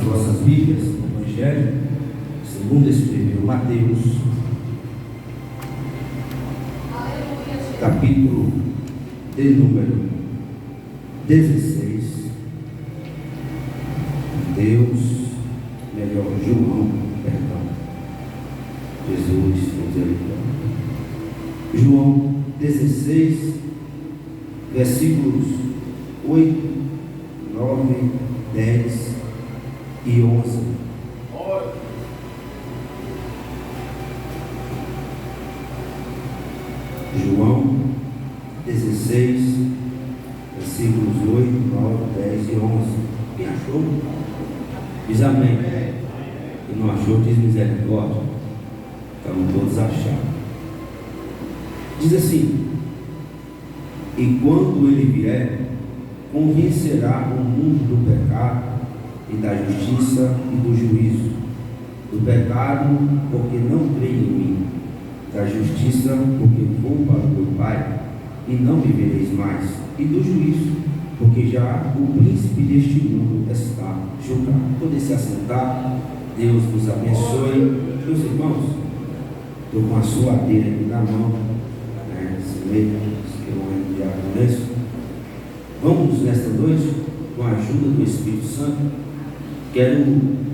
vossas Bíblias, no Evangelho, segundo escreveu Mateus, capítulo de número 16, João, Jesus, misericórdia. João 16, versículos 8, 9, 10 e 11. João 16, versículos 8, 9, 10 e 11. Quem achou? Diz amém. Quem não achou, diz misericórdia. Estamos todos achando. Diz assim: e quando ele vier, convencerá o mundo do pecado e da justiça e do juízo. Do pecado, porque não crê em mim; da justiça, porque vou para o meu Pai e não me vereis mais; e do juízo, porque já o príncipe deste mundo está julgado. Podem se assentar. Deus vos abençoe. Meus irmãos, estou com a suadeira aqui na mão, esse meio que não é diaconês. Vamos nesta noite, com a ajuda do Espírito Santo, quero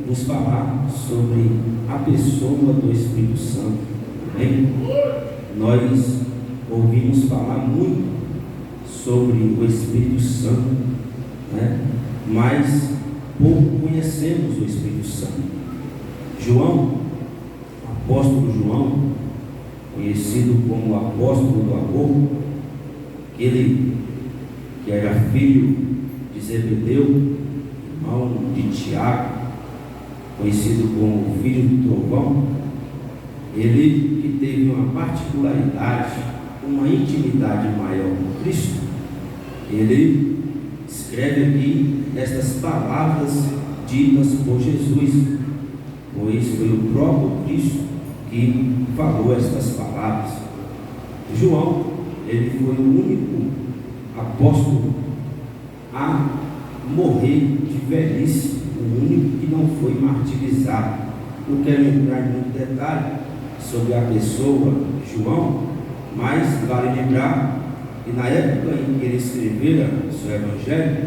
vos falar sobre a pessoa do Espírito Santo. Amém? Nós ouvimos falar muito sobre o Espírito Santo, mas pouco conhecemos o Espírito Santo. João, apóstolo João, conhecido como o apóstolo do amor, aquele que era filho de Zebedeu, irmão de Tiago, conhecido como o filho do trovão, ele que teve uma particularidade, uma intimidade maior com Cristo. Ele escreve aqui estas palavras ditas por Jesus, pois foi o próprio Cristo que falou estas palavras. João, ele foi o único apóstolo a morrer de velhice, o único que não foi martirizado. Não quero entrar em muito detalhe sobre a pessoa João, mas vale lembrar que na época em que ele escrevera o seu evangelho,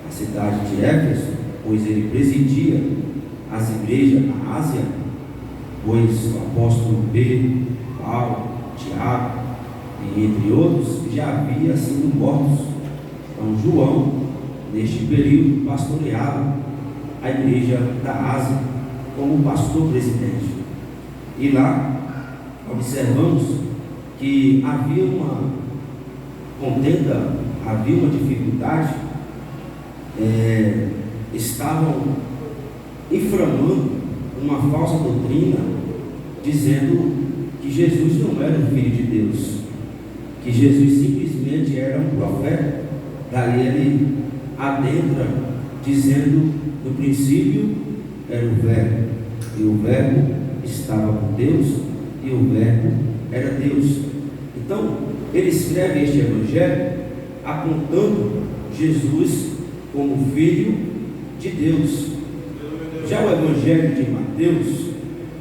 a cidade de Éfeso, pois ele presidia as igrejas na Ásia, pois o apóstolo Pedro, Paulo, Tiago e entre outros já haviam sido mortos. Então João, neste período, pastoreava a igreja da Ásia como pastor presidente. E lá observamos que havia uma contenda, havia uma dificuldade, estavam inflamando uma falsa doutrina, dizendo que Jesus não era o Filho de Deus, que Jesus simplesmente era um profeta. Daí ele adentra dizendo: no princípio era o Verbo, e o Verbo estava com Deus, e o Verbo era Deus. Então ele escreve este evangelho apontando Jesus como Filho de Deus. Já o evangelho de Mateus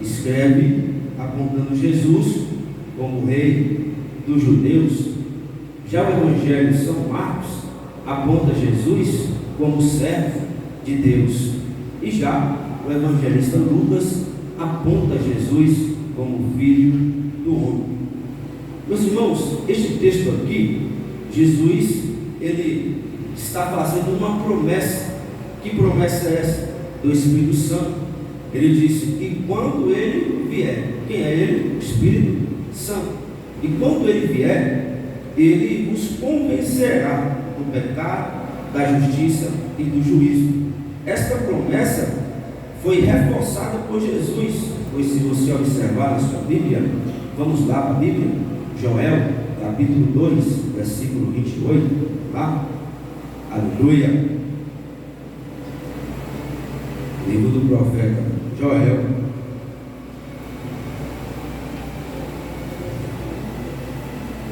escreve apontando Jesus como Rei dos judeus. Já o evangelho de São Marcos aponta Jesus como servo de Deus. E já o evangelista Lucas aponta Jesus como Filho do homem. Meus irmãos, este texto aqui, Jesus, ele está fazendo uma promessa. Que promessa é essa? Do Espírito Santo. Ele disse que quando ele vier, quem é ele? O Espírito Santo. E quando ele vier, ele os convencerá do pecado, da justiça e do juízo. Esta promessa foi reforçada por Jesus, pois se você observar na sua Bíblia, vamos lá para a Bíblia, Joel, capítulo 2, versículo 28, lá, aleluia, livro do profeta Joel,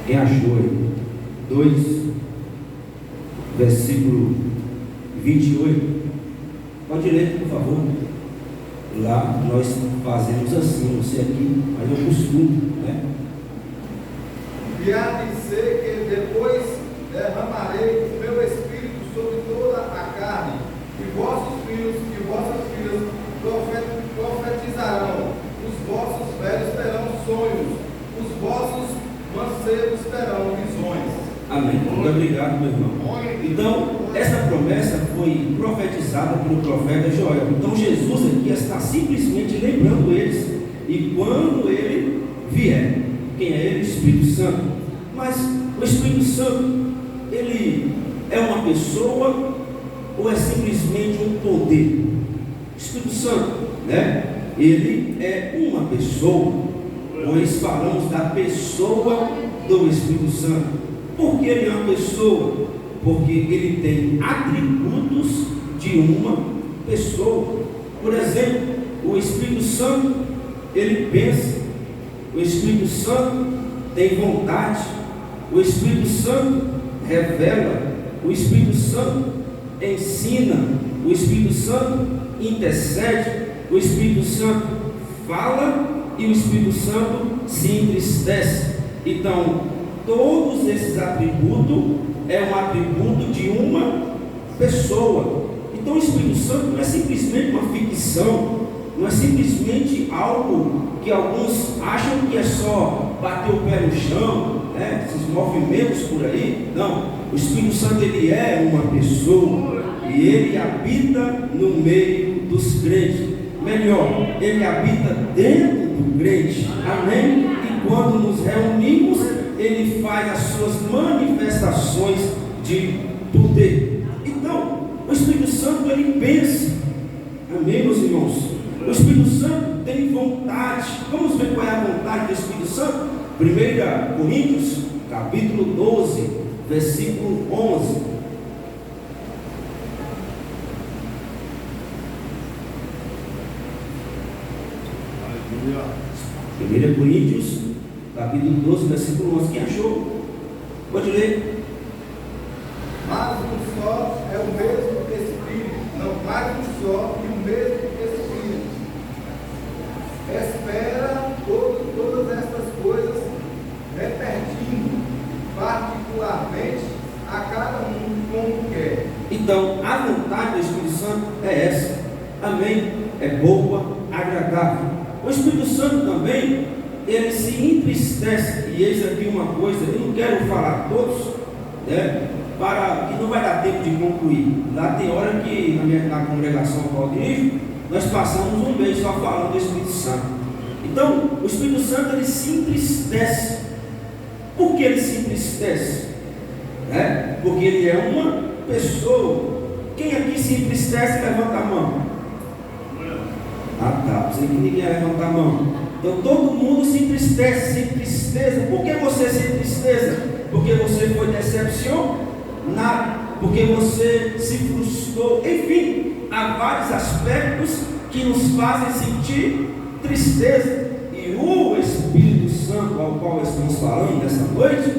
quem achou aí? 2, versículo 28, pode Pode ler, por favor. Lá nós fazemos assim, não sei aqui, mas eu costumo, né? E há de ser que depois derramarei o meu espírito sobre toda a carne, e vossos filhos e vossas filhas profetizarão, os vossos velhos terão sonhos, os vossos mancebos terão visões. Amém. Muito obrigado, meu irmão. Então, essa promessa foi profetizada pelo profeta Joel. Então, Jesus aqui está simplesmente lembrando eles, e quando ele vier, quem é ele? O Espírito Santo. Mas o Espírito Santo, ele é uma pessoa ou é simplesmente um poder? O Espírito Santo, né? Ele é uma pessoa, pois falamos da pessoa do Espírito Santo. Por que ele é uma pessoa? Porque ele tem atributos de uma pessoa. Por exemplo, o Espírito Santo, ele pensa. O Espírito Santo tem vontade. O Espírito Santo revela. O Espírito Santo ensina. O Espírito Santo intercede. O Espírito Santo fala e o Espírito Santo se entristece. Então, todos esses atributos é um atributo de uma pessoa. Então o Espírito Santo não é simplesmente uma ficção, não é simplesmente algo que alguns acham que é só bater o pé no chão, né? Esses movimentos por aí. Não, o Espírito Santo ele é uma pessoa e ele habita no meio dos crentes. Melhor, ele habita dentro do crente. Amém? E quando nos reunimos, ele faz as suas manifestações de poder. Então, o Espírito Santo ele pensa. Amém, meus irmãos? O Espírito Santo tem vontade. Vamos ver qual é a vontade do Espírito Santo? 1 Coríntios, capítulo 12, versículo 11. 1 Coríntios, capítulo 12, versículo 11. Quem achou? Pode ler. Mas um só é o mesmo Espírito, não mais um só e o mesmo Espírito. Espera todas estas coisas, repartindo particularmente a cada um como quer. Então, a vontade do Espírito Santo é essa. Amém? É boa, agradável. O Espírito Santo também, ele se entristece. E eis aqui uma coisa, eu não quero falar todos, né, para que não vai dar tempo de concluir. Lá tem hora que na congregação qual eu dirijo, nós passamos um mês só falando do Espírito Santo. Então, o Espírito Santo ele se entristece. Por que ele se entristece? Porque ele é uma pessoa. Quem aqui se entristece, levanta a mão. Ah, tá. Pensei que ninguém ia levantar a mão. Então todo mundo se entristece, se entristeza. Por que você se entristeza? Porque você foi decepcionado, porque você se frustrou. Enfim, há vários aspectos que nos fazem sentir tristeza. E o Espírito Santo, ao qual estamos falando nessa noite,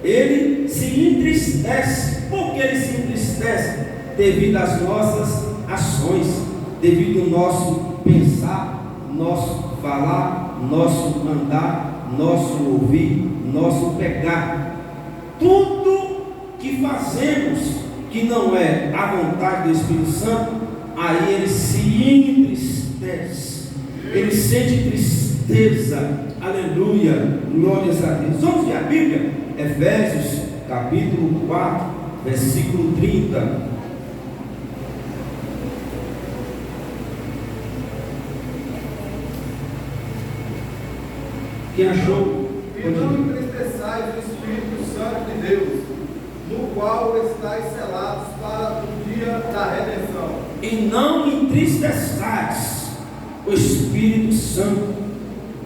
ele se entristece. Por que ele se entristece? Devido às nossas ações, devido ao nosso pensar, nosso falar, nosso andar, nosso ouvir, nosso pegar. Tudo que fazemos que não é a vontade do Espírito Santo, aí ele se entristece, ele sente tristeza. Aleluia, glórias a Deus. Vamos ver a Bíblia? Efésios capítulo 4, versículo 30. Quem achou? E não entristeçais o Espírito Santo de Deus, no qual estáis selados para o dia da redenção. E não entristeçais o Espírito Santo.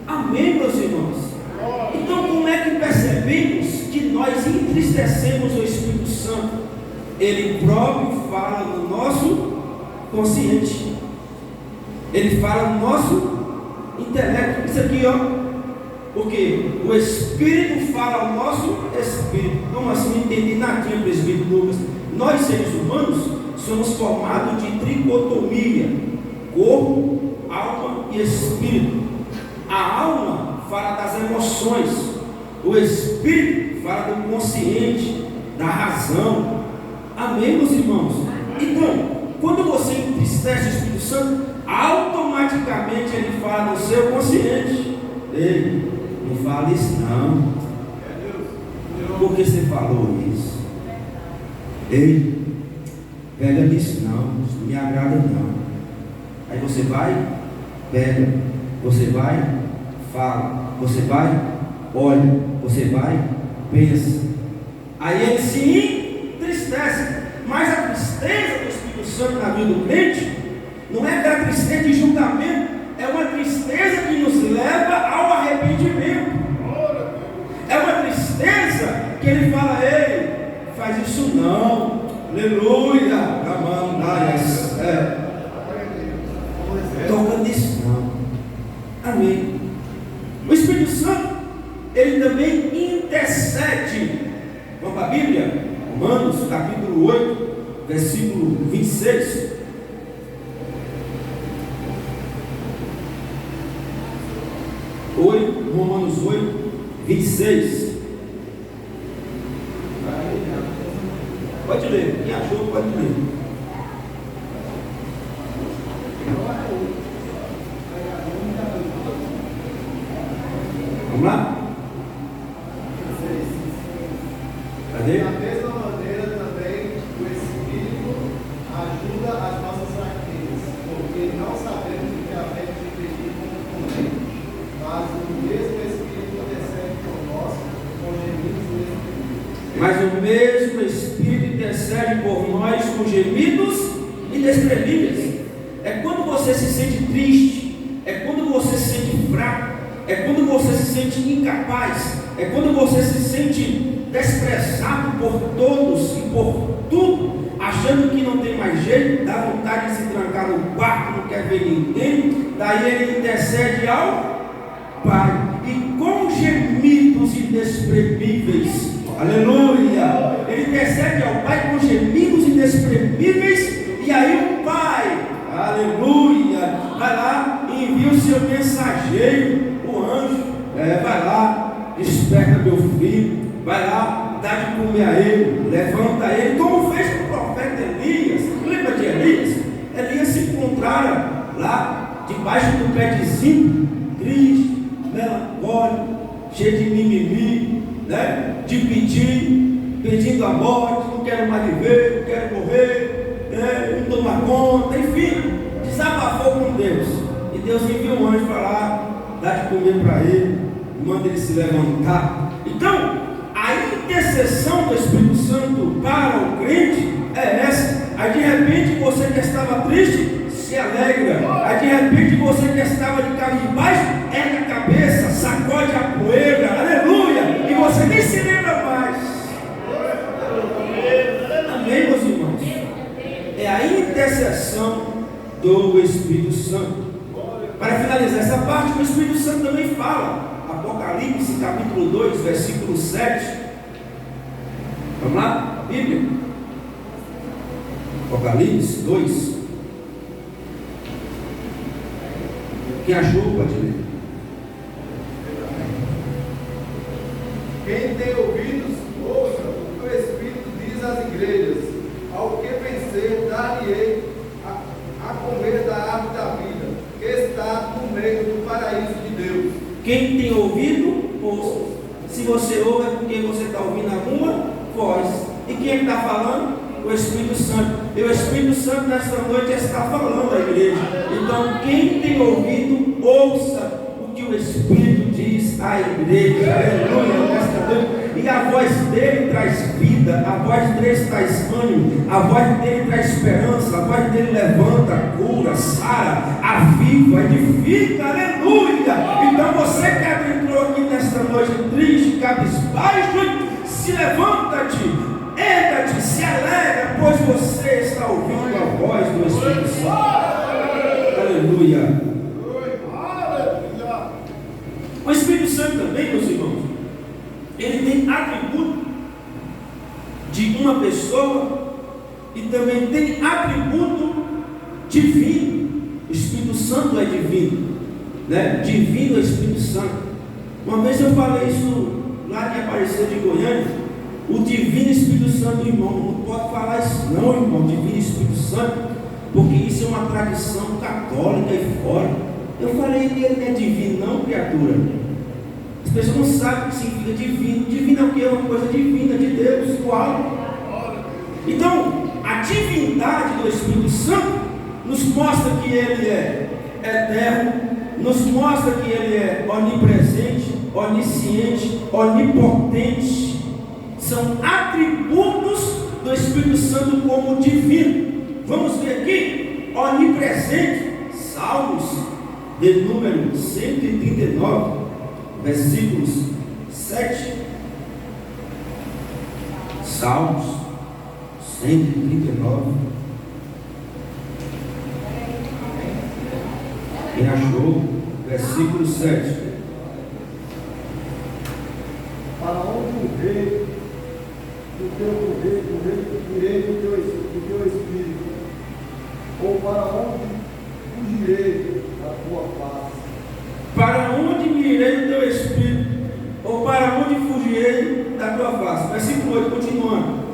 Amém, meus irmãos? Então, como é que percebemos que nós entristecemos o Espírito Santo? Ele próprio fala no nosso consciente, ele fala no nosso intelecto. Isso aqui, ó. Porque o Espírito fala ao nosso Espírito. Como assim? Não entendi nadinha, presbítero Lucas. Nós, seres humanos, somos formados de tricotomia: corpo, alma e espírito. A alma fala das emoções, o espírito fala do consciente, da razão. Amém, meus irmãos? Então, quando você entristece o Espírito Santo, automaticamente ele fala no seu consciente. Ei, não fala isso não. Por que você falou isso? Ei, pega nisso não, isso não me agrada não. Aí você vai, pega, você vai, fala, você vai, olha, você vai, pensa. Aí ele se entristece. Mas a tristeza do Espírito Santo na vida do crente não é aquela tristeza de julgamento, é uma tristeza que nos leva ao arrependimento. É uma tristeza que ele fala: ei, faz isso não, aleluia, amandaias, toca nisso não. Amém. O Espírito Santo, ele também intercede. Vamos para a Bíblia? Romanos capítulo 8, versículo 26. Romanos 8, 26. Pode ler, quem achou pode ler. Vamos lá? Cadê? Da mesma maneira também o Espírito ajuda as nossas fraquezas, porque não sabemos o que havemos de pedir como convém, mas o mesmo Espírito intercede por nós com gemidos inexprimíveis. Mas o mesmo Espírito intercede por nós com gemidos inexprimíveis. É quando você se sente triste, é quando você se sente fraco, é quando você se sente incapaz, é quando você se sente desprezado por todos e por tudo, achando que não tem mais jeito, dá vontade de se trancar no quarto, não quer ver ninguém. Daí ele intercede ao Pai, e com gemidos inexprimíveis, aleluia, ele intercede ao Pai com gemidos inexprimíveis. E aí o Pai, aleluia, vai lá e envia o seu mensageiro, o anjo, vai lá, desperta meu filho, vai lá, dá de comer a ele, levanta ele, como fez com o profeta Elias. Lembra de Elias? Elias se encontrara lá, debaixo do pé de zinco, triste, melancólico, cheio de mimimi, né? De pedindo a morte, não quero mais viver, não quero morrer, não estou mais conta, enfim, desabafou com Deus. E Deus enviou um anjo para lá, dá de comer para ele, manda ele se levantar. Então, a intercessão do Espírito Santo para o crente é essa. Aí de repente você que estava triste se alegra. Aí de repente você que estava de cabisbaixo ergue a cabeça, sacode a poeira, aleluia, e você nem se lembra mais. Amém, meus irmãos? É a intercessão do Espírito Santo. Para finalizar essa parte, o Espírito Santo também fala. Apocalipse capítulo 2, versículo 7. Vamos lá? Bíblia. Apocalipse 2. Quem achou pode ler. Quem tem ouvidos, ouça o que o Espírito diz às igrejas. Ao que vencer, dar-lhe-ei a comer da árvore da vida, que está no meio do paraíso de Deus. Quem tem ouvido, ouça. Se você ouve, é porque você está ouvindo alguma voz. E quem está falando? O Espírito Santo. E o Espírito Santo nesta noite está falando à igreja. Então, quem tem ouvido, ouça o que o Espírito diz à igreja. Aleluia, nesta noite. E a voz dele traz vida, a voz dele traz ânimo, a voz dele traz esperança, a voz dele levanta, cura, sara, aviva, edifica, aleluia. Então você que entrou aqui nesta noite triste, cabisbaixo, se levanta-te, erga-te, se alegra, pois você está ouvindo a voz do Espírito Santo. Aleluia. O Espírito Santo também, meus irmãos, ele tem atributo de uma pessoa e também tem atributo divino. O Espírito Santo é divino, né? Divino é o Espírito Santo. Uma vez eu falei isso lá em Aparecida de Goiânia. O divino Espírito Santo, irmão, não pode falar isso não, irmão, divino Espírito Santo, porque isso é uma tradição católica e fora. Eu falei que ele não é divino não, criatura. As pessoas não sabem o que significa divino. Divino é o que? É uma coisa divina, de Deus, do alto. Então, a divindade do Espírito Santo nos mostra que ele é eterno, nos mostra que ele é onipresente, onisciente, onipotente. São atributos do Espírito Santo como divino. Vamos ver aqui, onipresente, Salmos de número 139, versículos 7. Salmos 139. Quem achou? Versículo 7. Para onde o rei do teu poder, irei do teu espírito, ou para onde fugirei da tua face? Para onde me irei do teu espírito, ou para onde fugirei da tua face? Versículo 8, continuando.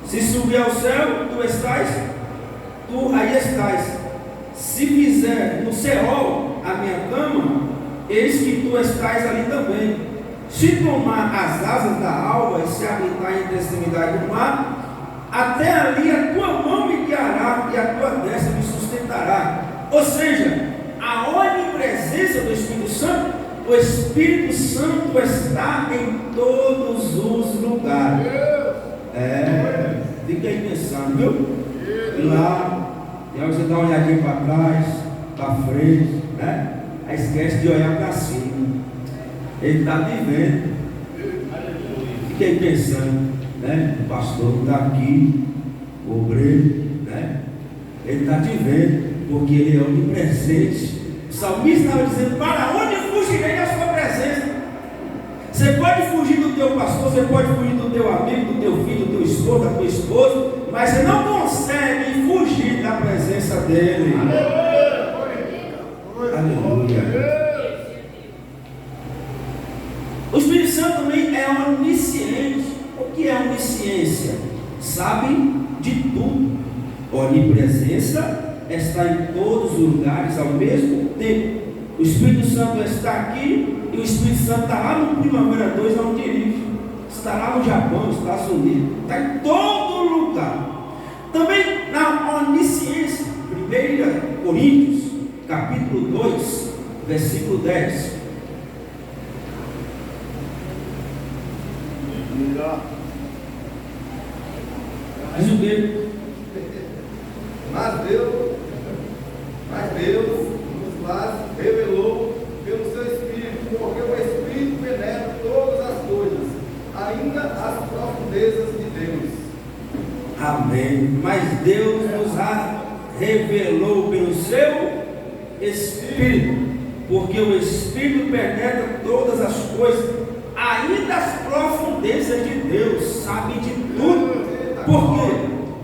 Se subir ao céu, tu estás, tu aí estás. Se fizer no Seol a minha cama, eis que tu estás ali também. Se tomar as asas da alva e se habitar entre a extremidade do mar, até ali a tua mão me guiará e a tua destra me sustentará. Ou seja, a onipresença do Espírito Santo, o Espírito Santo está em todos os lugares. Fica aí pensando, viu? Lá, e aí você dá uma olhadinha para trás, para frente, né? Aí esquece de olhar para cima. Ele está vivendo. Fiquei pensando, né? O pastor não está aqui, o obreiro, né? Ele está te vendo, porque ele é onipresente. O salmista estava dizendo: para onde fugirei da sua presença? Você pode fugir do teu pastor, você pode fugir do teu amigo, do teu filho, do teu esposo, da tua esposa, mas você não consegue fugir da presença dele. Aleluia. O Espírito Santo também é onisciente. O que é onisciência? Sabe de tudo. Onipresença está em todos os lugares ao mesmo tempo. O Espírito Santo está aqui e o Espírito Santo está lá no Primavera 2, onde dirige. Está lá no Japão, nos Estados Unidos. Está em todo lugar. Também na onisciência. 1 Coríntios, capítulo 2, versículo 10. Diz o quê? Mas Deus nos revelou pelo seu Espírito, porque o Espírito penetra todas as coisas, ainda as profundezas de Deus. Amém. Mas Deus nos revelou pelo seu Espírito, porque o Espírito penetra todas as coisas, ainda as profundezas de Deus, sabe de tudo. Porque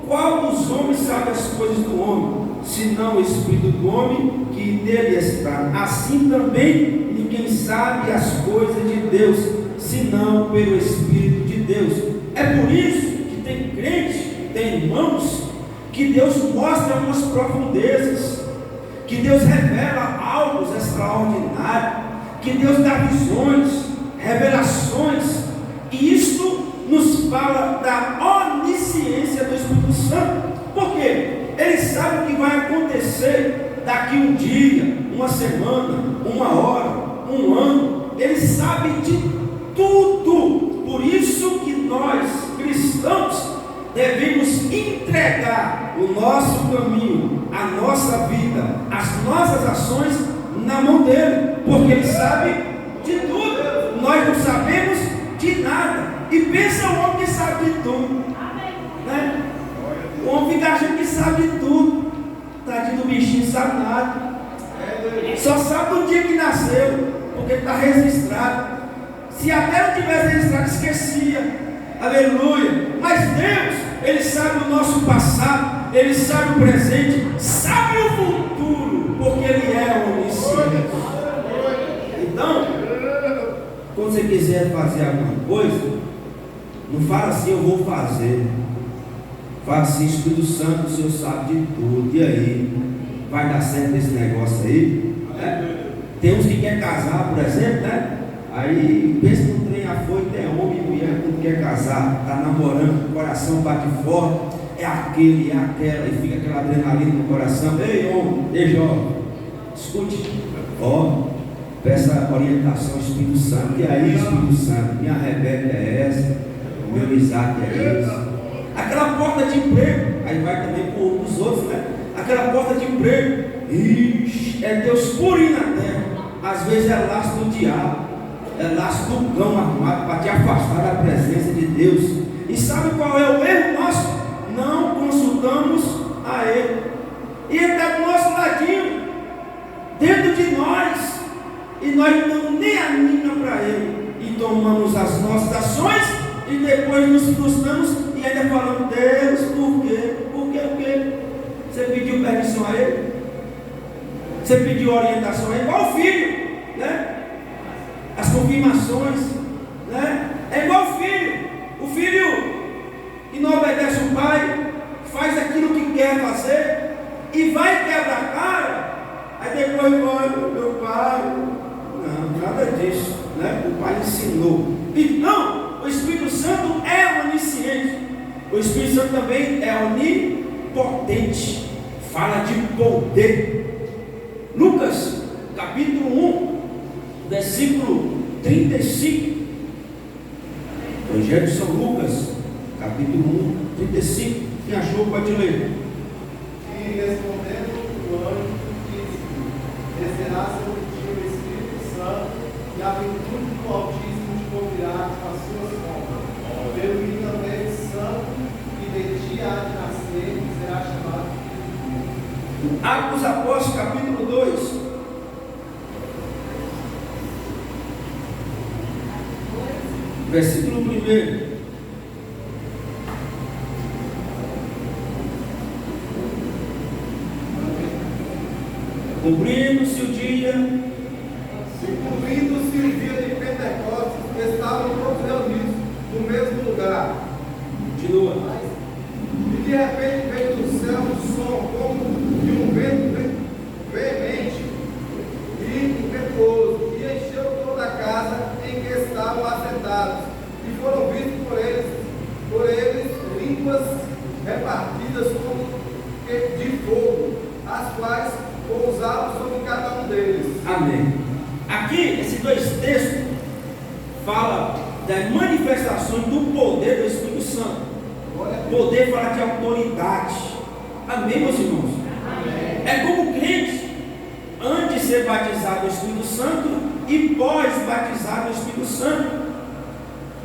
qual dos homens sabe as coisas do homem, senão o Espírito do homem que nele está? Assim também ninguém sabe as coisas de Deus, senão pelo Espírito de Deus. É por isso que tem crente, tem irmãos, que Deus mostra umas profundezas, que Deus revela algo extraordinário, que Deus dá visões, revelações, e isso nos fala da onisciência do Espírito Santo. Por quê? Ele sabe o que vai acontecer daqui um dia, uma semana, uma hora, um ano. Ele sabe de tudo. Por isso que nós, cristãos, devemos entregar o nosso caminho, a nossa vida, as nossas ações na mão dele, porque ele sabe de tudo. Nós não sabemos de nada. E pensa o homem que sabe de tudo, né? O homem fica achando que sabe de tudo. Tadinho do bichinho, não sabe nada. Só sabe do dia que nasceu, porque está registrado. Se até não tivesse registrado, esquecia. Aleluia. Mas Deus, Ele sabe o nosso passado, Ele sabe o presente, sabe o futuro, porque Ele é onisciente. Então, quando você quiser fazer alguma coisa, não fala assim, eu vou fazer. Fala assim, Espírito Santo, o Senhor sabe de tudo. E aí? Vai dar certo esse negócio aí? Tem uns que querem casar, por exemplo, né? Aí pensa que um trem afoito é homem e mulher, quando quer casar, está namorando, o coração bate forte, é aquele, é aquela, e fica aquela adrenalina no coração. Ei, homem, ei, jovem, escute, ó, peça orientação ao Espírito Santo. E aí, Espírito Santo, minha Rebeca é essa, meu Isaac é esse. Aquela porta de emprego, aí vai também para os outros, né? Aquela porta de emprego, ixi, é Deus purinho na terra. Às vezes é laço do diabo, é laço do cão armado para te afastar da presença de Deus. E sabe qual é o erro nosso? Não consultamos a Ele. E Ele está do nosso ladinho, dentro de nós, e nós não damos nem a mínima para Ele. E tomamos as nossas ações e depois nos frustramos e ainda falamos, Deus, por quê? Por quê? O quê? Você pediu permissão a Ele? Você pediu orientação a Ele? Igual o filho, né? As confirmações, né? É igual o filho. O filho que não obedece o pai, faz aquilo que quer fazer e vai quebrar a cara. Aí depois vai, meu pai, não, nada disso, né? O pai ensinou. Então, o Espírito Santo é onisciente. O Espírito Santo também é onipotente. Fala de poder. Lucas, capítulo 1, versículo 35. Evangelho de São Lucas, capítulo 1, 35. Quem achou pode ler. E respondendo o anjo, disse: descerá sobre ti o Espírito Santo, e a virtude do Altíssimo te cobrirá com as suas sombras. Pelo que também o Santo que de ti há de nascer será chamado Filho de Deus. Atos dos Apóstolos, capítulo 2. Versículo 1. Cumprindo-se o dia. Cumprindo-se o dia de Pentecostes, estavam todos reunidos no mesmo lugar. Continua. E de repente veio do céu um som como de um vento veemente e impetuoso, e encheu toda a casa em que estavam assentados. E foram vistos por eles línguas repartidas como de fogo, as quais pousavam sobre cada um deles. Amém. Aqui, esses dois textos falam das manifestações do poder do Espírito Santo. Poder fala de autoridade. Amém, meus irmãos? Amém. É como crente, antes de ser batizado no Espírito Santo e pós-batizado no Espírito Santo.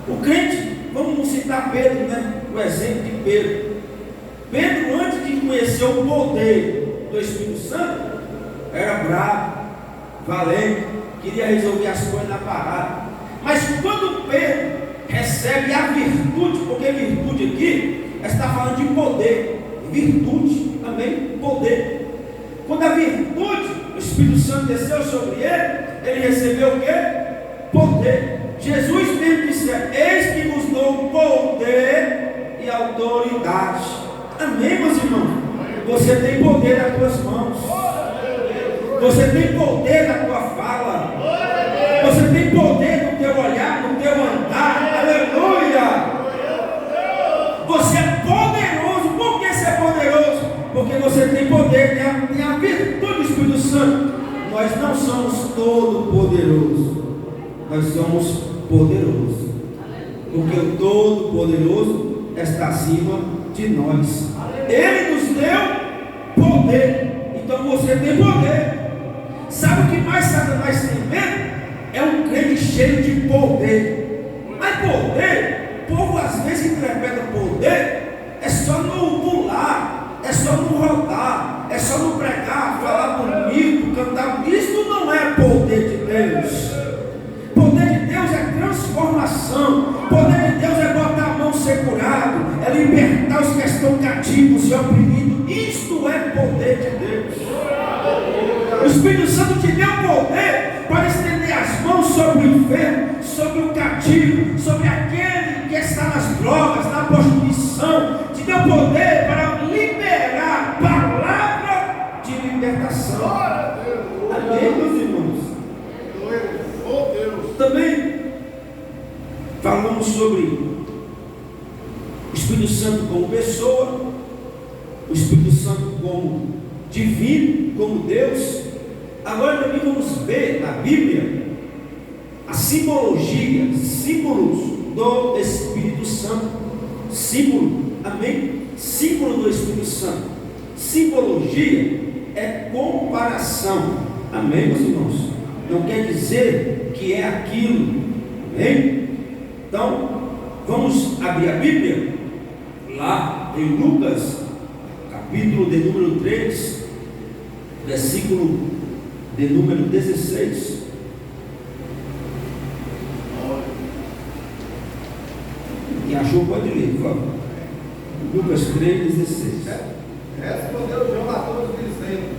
O crente, vamos citar Pedro, né? O exemplo de Pedro. Pedro, antes de conhecer o poder do Espírito Santo, era bravo, valente, queria resolver as coisas na parada. Mas quando Pedro recebe a virtude, porque virtude aqui está falando de poder, virtude, amém? Poder. Quando a virtude, o Espírito Santo desceu sobre ele recebeu o quê? Poder. Jesus mesmo disse: eis que vos dou poder e autoridade. Amém, meus irmãos? Você tem poder nas tuas mãos. Você tem poder na tua fala. Você tem poder no teu olhar, no teu andar. Aleluia! Você é poderoso. Por que você é poderoso? Porque você tem poder, tem a virtude do Espírito Santo. Nós não somos todo poderosos. Nós somos poderosos. Porque o todo poderoso está acima de nós. Ele nos deu poder. Então você tem poder. Sabe o que mais Satanás tem medo? É um crente cheio de poder. Mas poder, o povo às vezes interpreta poder é só no pular, é só no rodar, é só no pregar, falar bonito, cantar bonito. Isso não é poder de Deus. Poder de Deus é transformação. Poder de Deus é botar a mão ser curado, é libertar os estão cativos e oprimidos. Isto é poder de Deus. O Espírito Santo te deu poder para estender as mãos sobre o enfermo, sobre o cativo, sobre aquele que está nas drogas, na prostituição. Te deu poder para liberar palavra de libertação. Amém, meus irmãos? Também falamos sobre o Espírito Santo como pessoa, o Espírito Santo como divino, como Deus. Agora também vamos ver na Bíblia a simbologia, símbolos do Espírito Santo. Símbolo, amém? Símbolo do Espírito Santo. Simbologia é comparação, amém, meus irmãos? Não quer dizer que é aquilo, amém? Então, vamos abrir a Bíblia lá em Lucas, capítulo de número 3, versículo de número 16. Quem achou pode ler, por favor. Lucas 3, 16. Respondeu João a todos dizendo: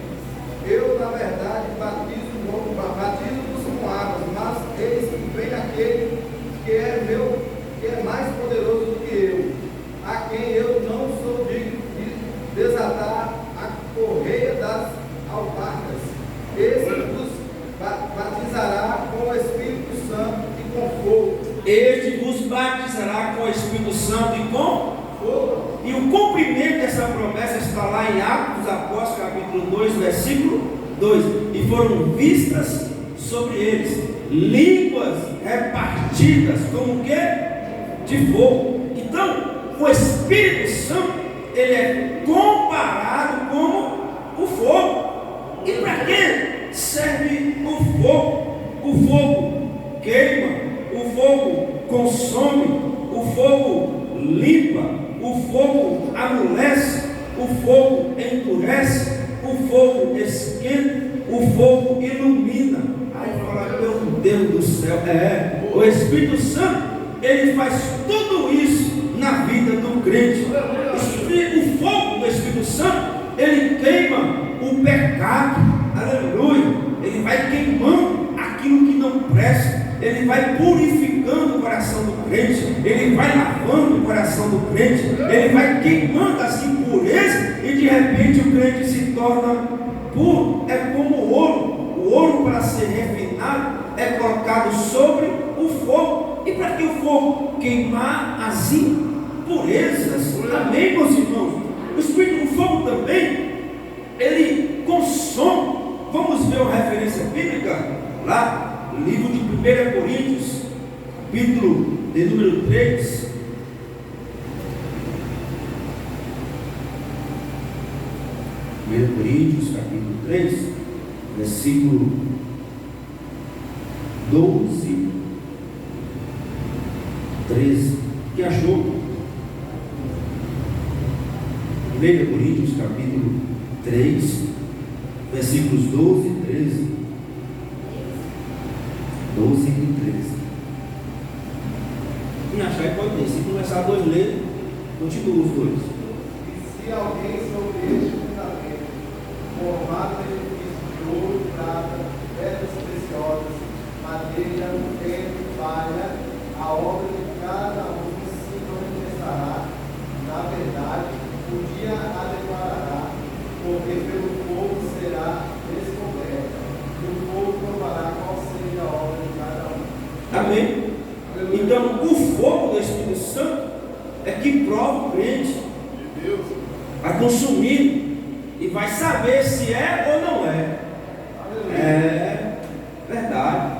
eu, na verdade, batizo-vos com águas, mas eis que vem aquele que é mais poderoso do que eu, a quem eu não sou digno de desatar a correia das alparcas. Esse vos batizará com o Espírito Santo e com fogo. Este vos batizará com o Espírito Santo e com fogo. E o cumprimento dessa promessa está lá em Atos dos Apóstolos, capítulo 2, versículo 2. E foram vistas sobre eles línguas repartidas como que? De fogo. Então, o Espírito Santo, ele é comparado como o fogo. E para que serve o fogo? O fogo queima, o fogo consome, o fogo limpa, o fogo amolece, o fogo endurece, o fogo esquenta, o fogo ilumina. Aí fala, meu Deus do céu, o Espírito Santo, ele faz tudo isso na vida do crente. O fogo do Espírito Santo, ele queima o pecado, aleluia. Ele vai queimando aquilo que não presta, ele vai purificando o coração do crente, ele vai lavando o coração do crente, ele vai queimando as impurezas e de repente o crente se torna puro. É como o ouro para ser refinado é colocado sobre o fogo. E para que o fogo? Queimar as impurezas. Amém, meus irmãos? O Espírito do fogo também, ele consome. Vamos ver uma referência bíblica lá, livro de 1 Coríntios, capítulo de número 3. Coríntios, capítulo 3, versículo 12, 13. Que achou? 1 Coríntios, capítulo 3, versículos 12 e 13. 12 e 13. Quem achar aí pode ler. Se começar dois ler, continua os dois. E se alguém sobre este fundamento, formado em edifício de ouro, prata, pedras preciosas, madeira, tempo, palha, a obra de cada um se manifestará, na verdade, o dia a declarará, porque pelo fogo será descoberta, e o fogo provará qual seja a obra de cada um. Amém? Então, o fogo do Espírito Santo é que prova o crente, vai consumir e vai saber se é ou não é. É verdade,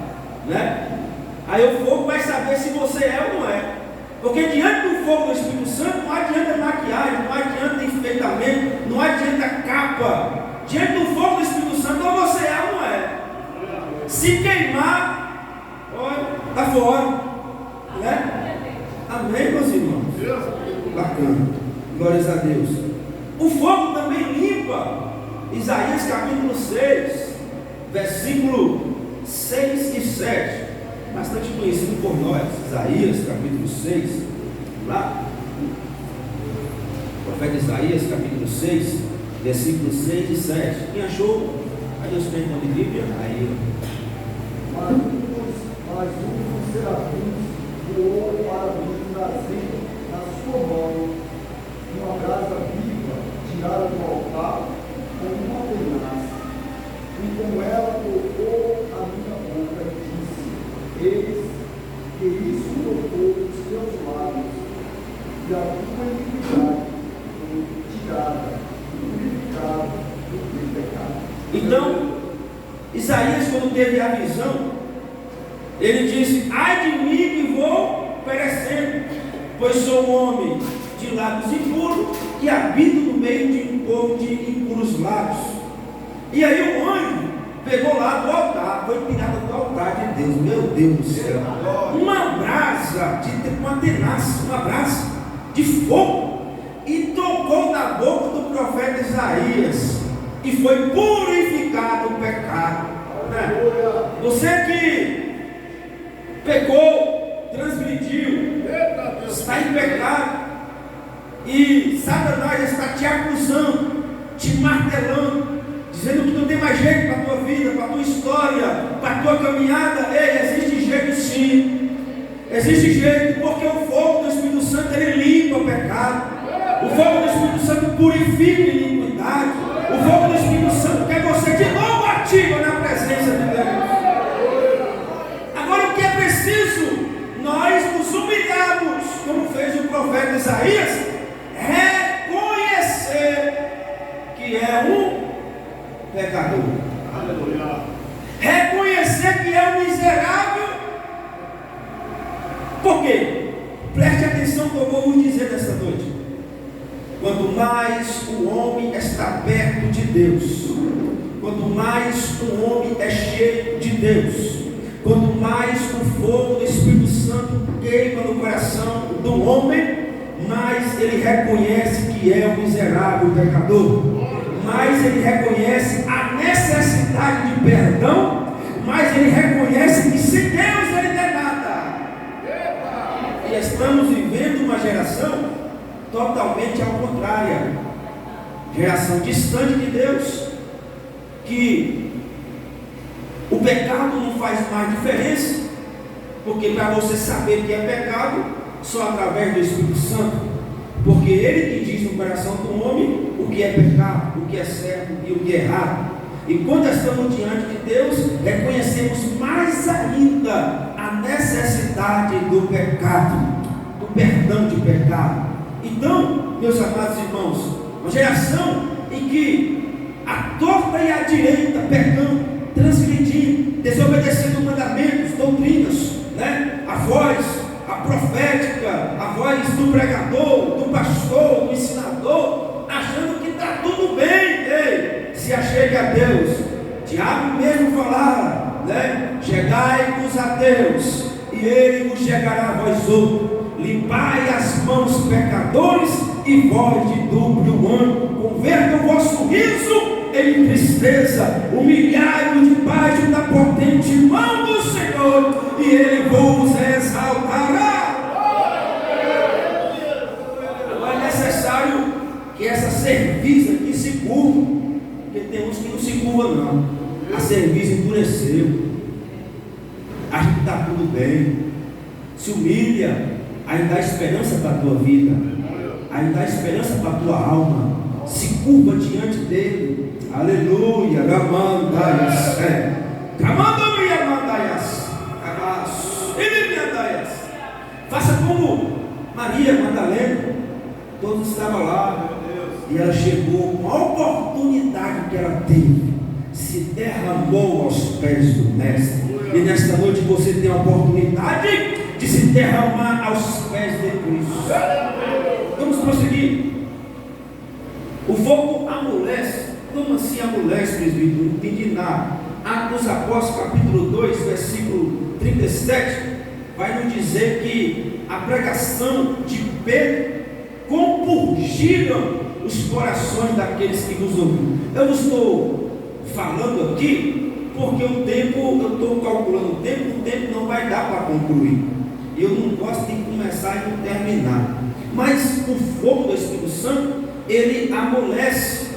né? Aí o fogo vai saber se você é ou não é. Porque diante do fogo do Espírito Santo não adianta maquiagem, não adianta enfeitamento, não adianta capa. Diante do fogo do Espírito Santo, ou você é ou não é. Se queimar, olha, está fora, né? Amém, meus irmãos? Bacana, glórias a Deus. O fogo também limpa. Isaías capítulo 6, versículo 6 e 7. Bastante conhecido por nós. Isaías capítulo 6. Lá. profeta Isaías, capítulo 6, versículos 6 e 7. Quem achou? Aí Deus tem uma Bíblia. Aí. Mas um dos serafins voou para mim trazer na sua mão uma brasa viva tirada do altar com uma tenaz. E com ela tocou a minha boca e disse: Eis que isso tocou os teus lábios, e a tua iniquidade foi tirada e purificada do teu pecado. Então, Isaías, quando teve a visão, ele disse: ai de mim que vou perecendo, pois sou um homem de lábios impuros e habito no meio de um povo de impuros lábios. E aí o anjo pegou lá do altar, foi tirado do altar de Deus, meu Deus do céu, uma brasa, uma tenaz, uma brasa de fogo, e tocou na boca do profeta Isaías, e foi purificado o pecado. Você que pecou, transgrediu, está em pecado, e Satanás está te acusando, te martelando, dizendo que não tem mais jeito para a tua vida, para a tua história, para a tua caminhada. Ei, existe jeito sim, existe jeito, porque o fogo do Espírito Santo, ele limpa o pecado, o fogo do Espírito Santo purifica a iniquidade, o fogo do Espírito Santo quer você de novo ativo na presença de Deus. Agora o que é preciso? Nós nos humilharmos, como fez o profeta Isaías, reconhecer que é um pecador. Aleluia. Reconhecer que é um miserável. Por quê? Preste atenção que eu vou vos dizer nesta noite. Quanto mais o homem está perto de Deus, quanto mais o homem é cheio de Deus, quanto mais o fogo do Espírito Santo queima no coração do homem, mais ele reconhece que é um miserável pecador, mais ele reconhece a necessidade de perdão, mais ele reconhece que sem Deus ele não é nada. E estamos vivendo uma geração totalmente ao contrário, geração distante de Deus, que o pecado não faz mais diferença, porque para você saber que é pecado, só através do Espírito Santo, porque ele que diz no coração do homem o que é pecado, o que é certo e o que é errado. E quando estamos diante de Deus, reconhecemos mais ainda a necessidade do pecado, do perdão de pecado. Então, meus amados irmãos, uma geração em que a torta e a direita, pecando, transgredindo, desobedecendo mandamentos, doutrinas, né? A voz, a profética, a voz do pregador, do pastor, do ensinador, achando que está tudo bem. Ei, se achegue a Deus. Tiago mesmo falava, né? Chegai-vos a Deus, e Ele vos chegará a vós outros. Limpai as mãos, pecadores, e vós de duplo ânimo, converta o vosso riso em tristeza, humilhai-vos debaixo da potente mão do Senhor, e Ele vos exaltará. Agora é necessário que essa cerviz aqui se curva, porque tem uns que não se curvam não. A cerviz endureceu, acha que está tudo bem, se humilha. Ainda há esperança para a tua vida, ainda há esperança para a tua alma. Se curva diante dele. Aleluia. Gamandaias, Gamandaias, faça como Maria Madalena. Todos estavam lá, e ela chegou com a oportunidade que ela teve, se derramou aos pés do Mestre. E nesta noite você tem a oportunidade de se derramar aos pés de Cristo. Vamos prosseguir. O fogo amolece. Como assim amolece, presbítero? Não entendi nada. Atos dos Apóstolos, capítulo 2, versículo 37, vai nos dizer que a pregação de Pedro compurgiram os corações daqueles que nos ouviram. Eu não estou falando aqui porque o tempo, eu estou calculando o tempo não vai dar para concluir. Eu não gosto de começar e não terminar. Mas o fogo do Espírito Santo, ele amolece.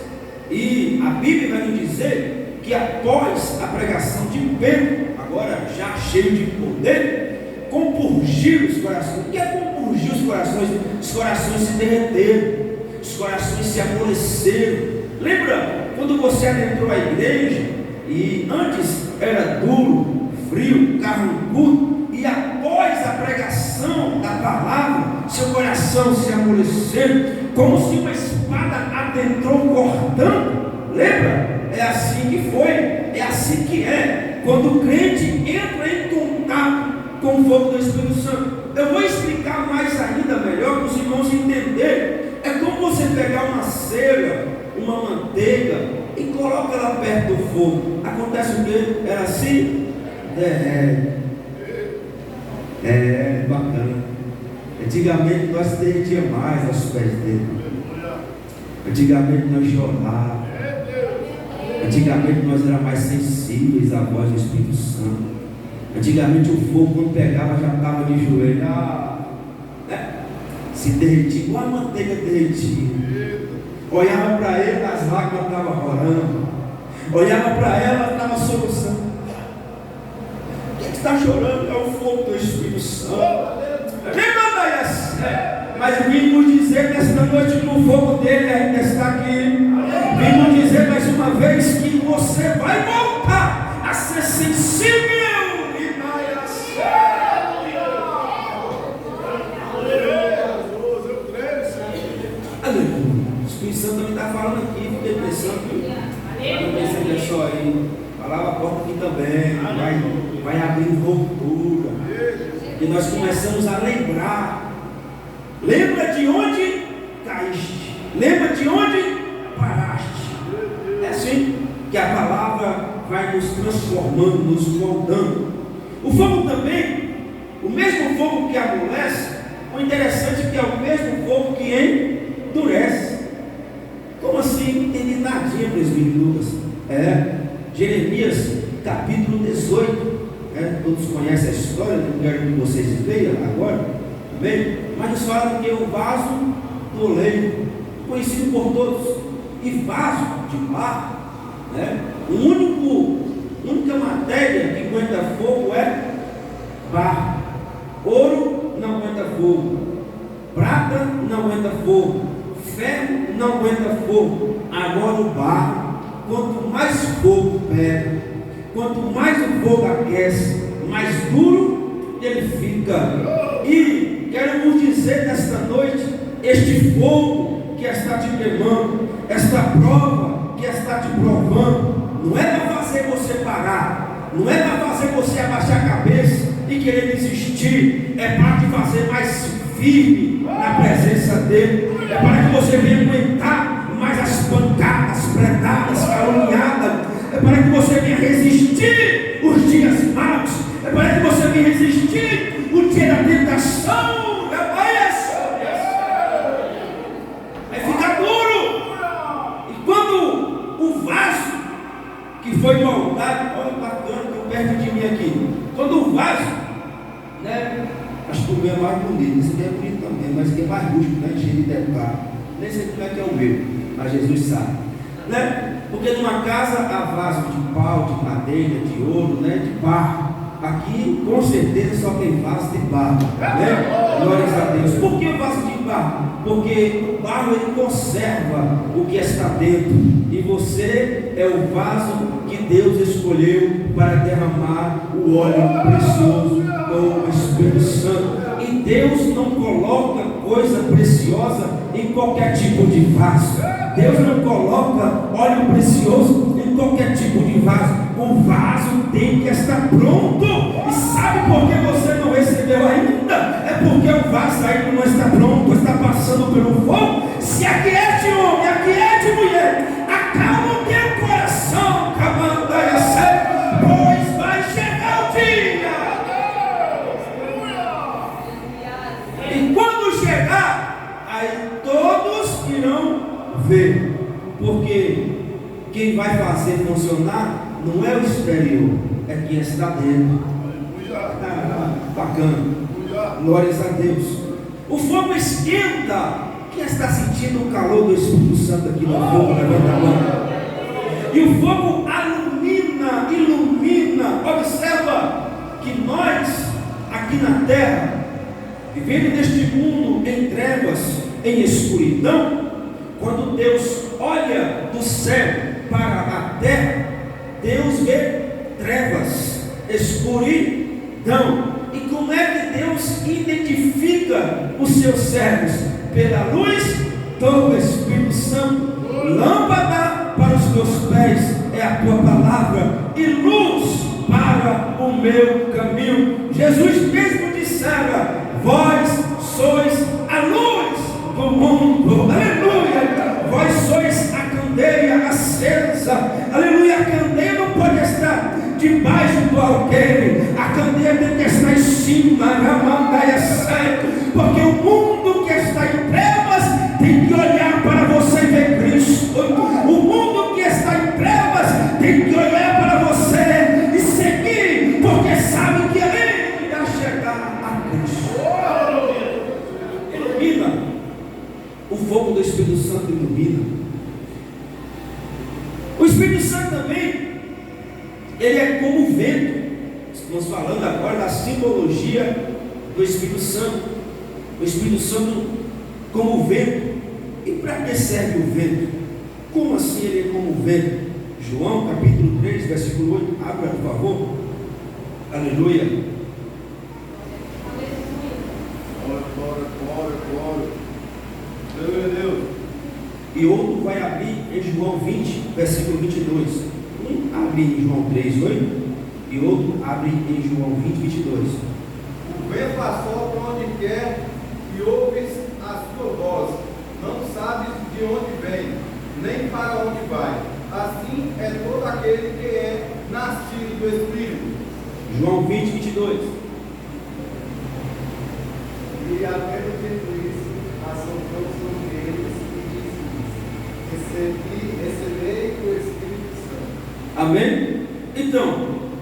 E a Bíblia vai nos dizer que após a pregação de Pedro, agora já cheio de poder, compurgiu os corações. O que é compurgir os corações? Os corações se derreteram, os corações se amoleceram. Lembra quando você adentrou a igreja e antes era duro, frio, carrancudo, e após a pregação da palavra, seu coração se amoleceu, como se uma espada adentrou cortando? Lembra? É assim que foi, é assim que é, quando o crente entra em contato com o fogo do Espírito Santo. Eu vou explicar mais ainda melhor para os irmãos entenderem. É como você pegar uma cera, uma manteiga e coloca ela perto do fogo. Acontece o quê? Era assim? Bacana. Antigamente nós derretíamos mais aos pés dele. Antigamente nós chorávamos. Antigamente nós éramos mais sensíveis à voz do Espírito Santo. Antigamente o fogo, quando pegava, já estava de joelho. Se derretia, igual a manteiga derretia. Olhava para ele, as lágrimas estavam rolando. Olhava para ela, estava soluçando. O que está chorando? É o fogo do Espírito Santo. Mas vimos dizer nesta noite que o fogo dele ainda está aqui. Vimos dizer mais uma vez que você vai voltar a ser sensível. O Espírito Santo também está falando aqui, fiquei pensando que é só aí. Falava a porta aqui também, vai abrir voltura. E nós começamos a lembrar. Lembra de onde caíste, lembra de onde paraste. É assim que a palavra vai nos transformando, nos moldando. O fogo também, o mesmo fogo que amolece, o interessante é que é o mesmo fogo que endurece. Como assim? Não entendi nadinha, presbítero Lucas. Jeremias capítulo 18. Todos conhecem a história, não quero que vocês leiam agora, também. Mas nos fala que é o vaso do oleiro, conhecido por todos, e vaso de barro. Única matéria que aguenta fogo é barro. Ouro não aguenta fogo, prata não aguenta fogo, ferro não aguenta fogo. Agora o barro, quanto mais fogo pega, quanto mais o fogo aquece, mais duro ele fica. E quero vos dizer nesta noite, este fogo que está te queimando, esta prova que está te provando, não é para fazer você parar, não é para fazer você abaixar a cabeça e querer desistir, é para te fazer mais firme na presença dele, é para que você venha aguentar mais as pancadas, predadas, caluniadas, é para que você venha resistir os dias maus, é para que você venha resistir o dia da tentação. Vai ficar duro. E quando o vaso que foi moldado, olha bacana, estou perto de mim aqui. Quando o vaso, acho que o meu é mais bonito, esse aqui é bonito também, mas esse aqui é mais rústico, cheio de detalhe. Nem sei como é que é o meu, mas Jesus sabe. Porque numa casa há vaso de pau, de madeira, de ouro, de barro. Aqui com certeza só tem vaso de barro, Glórias a Deus. Por que o vaso de barro? Porque o barro ele conserva o que está dentro, e você é o vaso que Deus escolheu para derramar o óleo precioso com o Espírito Santo. E Deus não coloca coisa preciosa em qualquer tipo de vaso. Deus não coloca óleo precioso em qualquer tipo de vaso. O vaso tem que estar pronto. E sabe por que você não recebeu ainda? É porque o vaso ainda não está pronto, está passando pelo fogo. Se aquiete, homem, aquiete, mulher, acalma o teu coração, pois vai chegar o dia. E quando chegar, aí todos irão ver, porque quem vai fazer funcionar não é o exterior, é quem está dentro. Bacana. Glórias a Deus. O fogo esquenta Quem está sentindo o calor do Espírito Santo aqui no fogo? Levanta a mão. E o fogo ilumina. Observa que nós, aqui na terra, vivendo neste mundo em trevas, em escuridão, quando Deus olha do céu para a terra, Deus vê trevas, escuridão. E como é que Deus identifica os seus servos? Pela luz do Espírito Santo. Lâmpada para os teus pés é a tua palavra, e luz para o meu caminho. Jesus mesmo dissera: vós sois a luz do mundo. Aleluia! Vós sois a candeia acesa. Aleluia! A candeia não pode estar debaixo do alqueire, a candeia tem que estar em cima, porque o mundo que está em trevas tem que olhar para você e ver Cristo. O mundo que está em trevas tem que olhar para você e seguir, porque sabe que ele irá chegar a Cristo. Ilumina. O fogo do Espírito Santo ilumina. O Espírito Santo também, ele é como o vento. Estamos falando agora da simbologia do Espírito Santo. O Espírito Santo como o vento. E para que serve o vento? Como assim ele é como o vento? João capítulo 3, versículo 8. Abra, por favor. Aleluia. Glória. Deus. E outro vai abrir em João 20, versículo 22. Um abre em João 3, 8. E outro abre em João 20, 22. O vento assopra onde quer e ouves a sua voz. Não sabes de onde vem, nem para onde vai. Assim é todo aquele que é nascido do Espírito. João 20, 22. E havendo dito isso, assoprou sobre eles e disse: recebei o Espírito Santo. Amém? Então,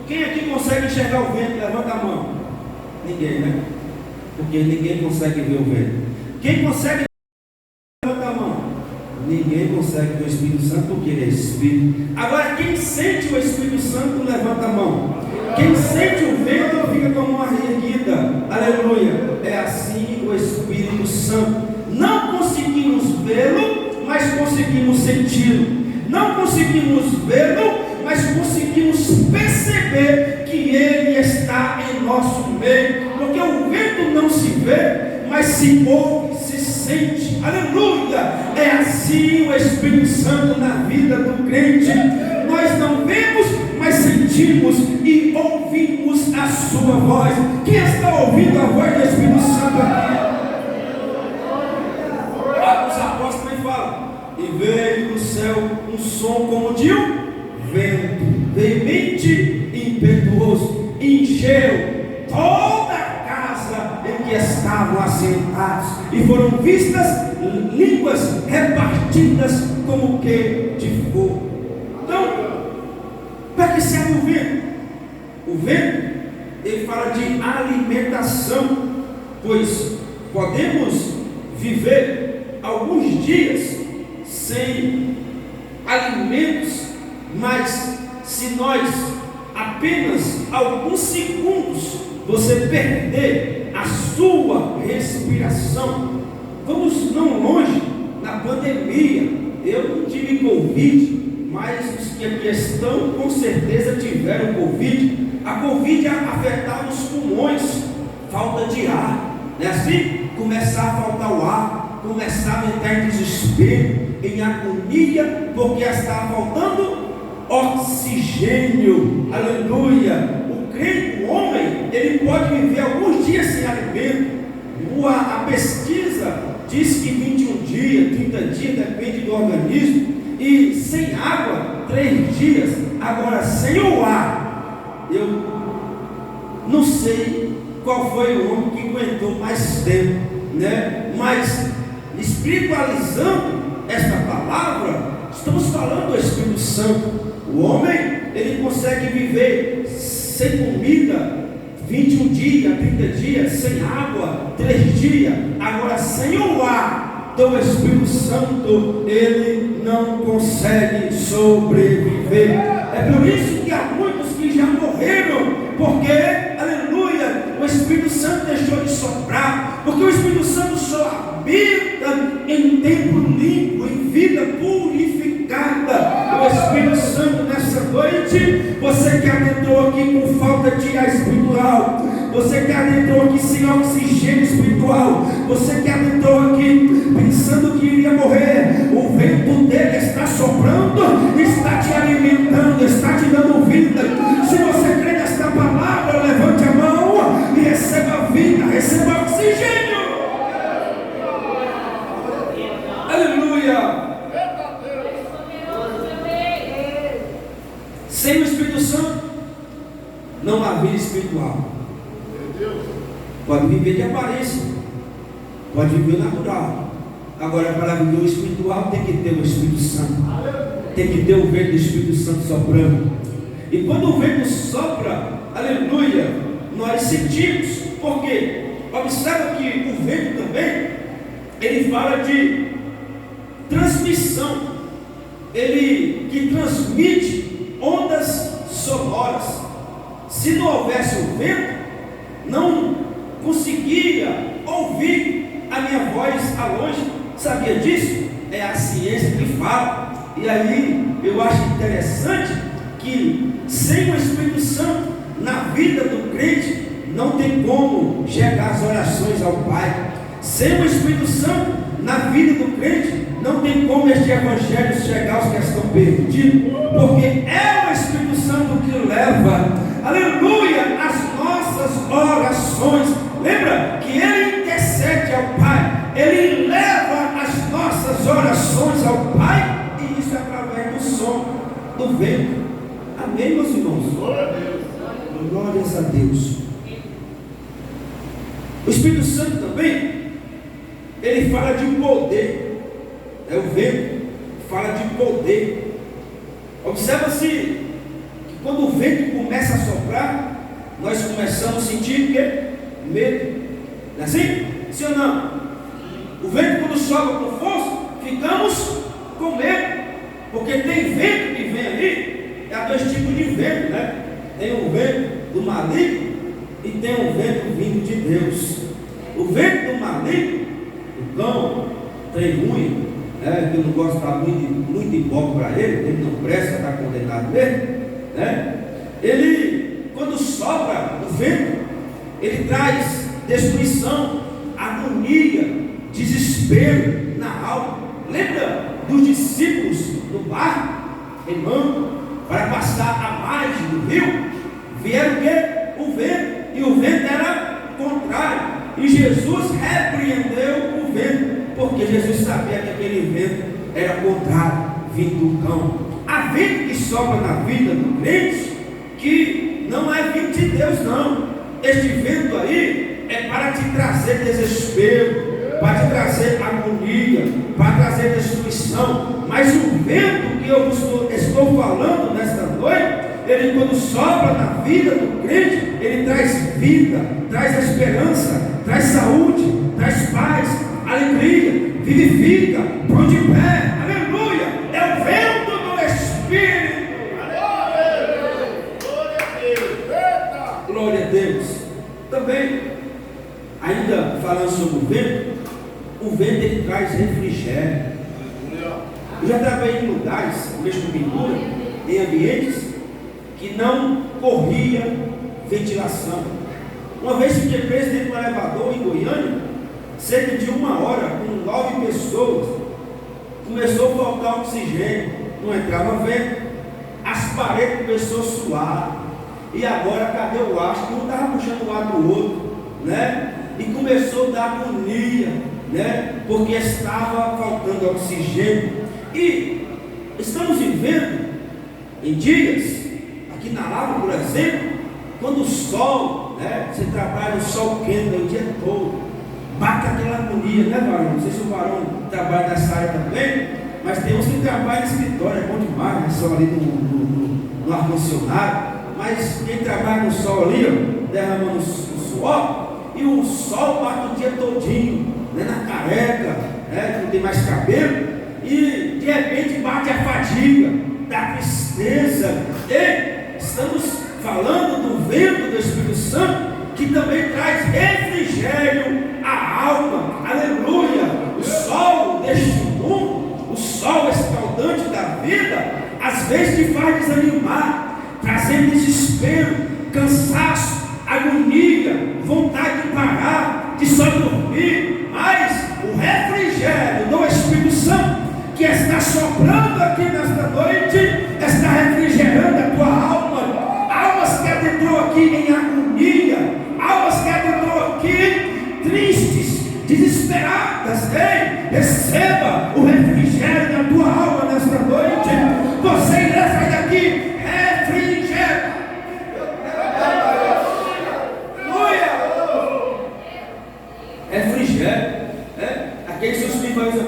quem aqui consegue enxergar o vento? Levanta a mão. Ninguém, né? Porque ninguém consegue ver o vento. Quem consegue? Levanta a mão. Ninguém consegue ver o Espírito Santo porque ele é Espírito. Agora, quem sente o Espírito Santo, levanta a mão. Quem sente o vento fica com a mão erguida. Aleluia. É assim o Espírito Santo. Não conseguimos vê-lo, mas conseguimos senti-lo. Não conseguimos vê-lo, mas conseguimos perceber que ele está em nosso meio. Porque o vento não se vê, mas se ouve, se sente. Aleluia. É assim o Espírito Santo na vida do crente. Nós não vemos, mas sentimos e ouvimos a sua voz. Quem está ouvindo a voz do Espírito Santo aqui? Os apóstolos também falam: e veio do céu um som como de um vento, veemente e impetuoso, encheu toda a casa em que estavam assentados, e foram vistas línguas repartidas como que de fogo. Então, para que serve o vento? O vento, ele fala de alimentação, pois podemos viver alguns dias sem alimentos, mas se nós apenas alguns segundos você perder a sua respiração, vamos não longe, na pandemia, eu não tive Covid, mas os que aqui estão com certeza tiveram Covid. A Covid afetava os pulmões, falta de ar, não é assim? Começar a faltar o ar, começava a entrar em desespero, em agonia, porque estava faltando oxigênio. Aleluia. O crente, o homem, ele pode viver alguns dias sem alimento. A pesquisa diz que 21 dias, 30 dias, depende do organismo, e sem água 3 dias. Agora sem o ar, eu não sei qual foi o homem que aguentou mais tempo, né? Mas espiritualizando esta palavra, estamos falando do Espírito Santo. O homem, ele consegue viver sem comida 21 dias, 30 dias, sem água 3 dias. Agora sem o ar, do Espírito Santo, ele não consegue sobreviver. É por isso que há muitos que já morreram, porque, aleluia, o Espírito Santo deixou de soprar, porque o Espírito Santo só habita em tempo limpo, em vida purificada. O Espírito Santo nessa noite, você que adentrou aqui com falta de ar espiritual, você que adentrou aqui sem oxigênio espiritual, você que adentrou aqui pensando que iria morrer, o vento dele está soprando, está te alimentando, está te dando vida. Se você crê nesta palavra, levante a mão e receba vida, receba oxigênio. Aleluia. Sem o Espírito Santo não há vida espiritual. Pode viver de aparência, pode viver natural. Agora, para viver o espiritual, tem que ter o Espírito Santo, tem que ter o vento do Espírito Santo soprando. E quando o vento sopra, aleluia, nós sentimos. Por quê? Observa que o vento também, ele fala de transmissão, ele que transmite ondas sonoras. Se não houvesse o vento, não conseguia ouvir a minha voz a longe. Sabia disso? É a ciência que fala. E aí eu acho interessante que sem o Espírito Santo na vida do crente não tem como chegar as orações ao Pai. Sem o Espírito Santo na vida do crente não tem como este evangelho chegar aos que estão perdidos, porque é o Espírito Santo que leva, aleluia, as nossas orações. Lembra que ele intercede ao Pai, ele leva as nossas orações ao Pai, e isso é através do som do vento. Amém, meus irmãos? Glórias a Deus. O Espírito Santo também, ele fala de poder. É o vento, fala de poder. Observa-se que quando o vento começa a soprar, nós começamos a sentir o quê? Medo. Não é assim? Sim ou não? O vento quando sopra com força, ficamos com medo. Porque tem vento que vem ali, há dois tipos de vento, né? Tem o vento do maligno e tem o vento vindo de Deus. O vento do maligno, o cão, trem ruim, que eu não gosto de dar muito ibope para ele não presta, está condenado mesmo, né? Ele, quando sopra o vento, ele traz destruição, agonia, desespero na alma. Lembra dos discípulos no barco, remando para passar a margem do rio? Vieram o quê? O vento, e o vento era contrário, e Jesus repreendeu o vento, porque Jesus sabia que aquele vento era contrário, vindo do cão. Há vento que sopra na vida do crente, que não é vindo de Deus, não. Este vento aí é para te trazer desespero, para te trazer agonia, para trazer destruição. Mas o vento que eu estou falando nesta noite, ele quando sopra na vida do crente, ele traz vida, traz esperança, traz saúde, traz paz, alegria, vivifica, põe de pé, aleluia. É o vento do Espírito. Glória a Deus. Também, ainda falando sobre o vento ele traz refrigério. Eu já trabalhei em lugares, mesmo com pintura, em ambientes que não corria ventilação. Uma vez fiquei preso dentro de um elevador em Goiânia, cerca de 1 hora, com 9 pessoas. Começou a faltar oxigênio, não entrava vento, as paredes começaram a suar. E agora cadê o ar? Um estava puxando o ar do outro, né? E começou a dar agonia, né? Porque estava faltando oxigênio. E estamos vivendo em dias, aqui na Lava, por exemplo, quando o sol, né? Você trabalha no sol quente o dia todo, bate aquela agonia, né, varão? Não sei se o varão trabalha nessa área também, mas tem uns que trabalham no escritório, é bom demais, né? Só ali no ar-condicionado. Mas quem trabalha no sol ali, ó, derramando o suor, e o sol bate o dia todinho, né, na careca, que não tem mais cabelo, e de repente bate a fadiga, da tristeza. E estamos falando do vento do Espírito Santo, que também traz refrigério à alma. Aleluia! O sol deste mundo, o sol escaldante da vida, às vezes te faz desanimar, trazendo desespero, cansaço, agonia, vontade de parar, de só dormir. Mas o refrigério do Espírito Santo, que está soprando aqui nesta noite, está refrigerando a tua alma. Almas que adentrou aqui em agonia, almas que adentrou aqui tristes, desesperadas. Ei, receba o refrigério da tua alma nesta noite. Você irá sair daqui refrigério. Refrigério, aquele seu espírito vai dizer: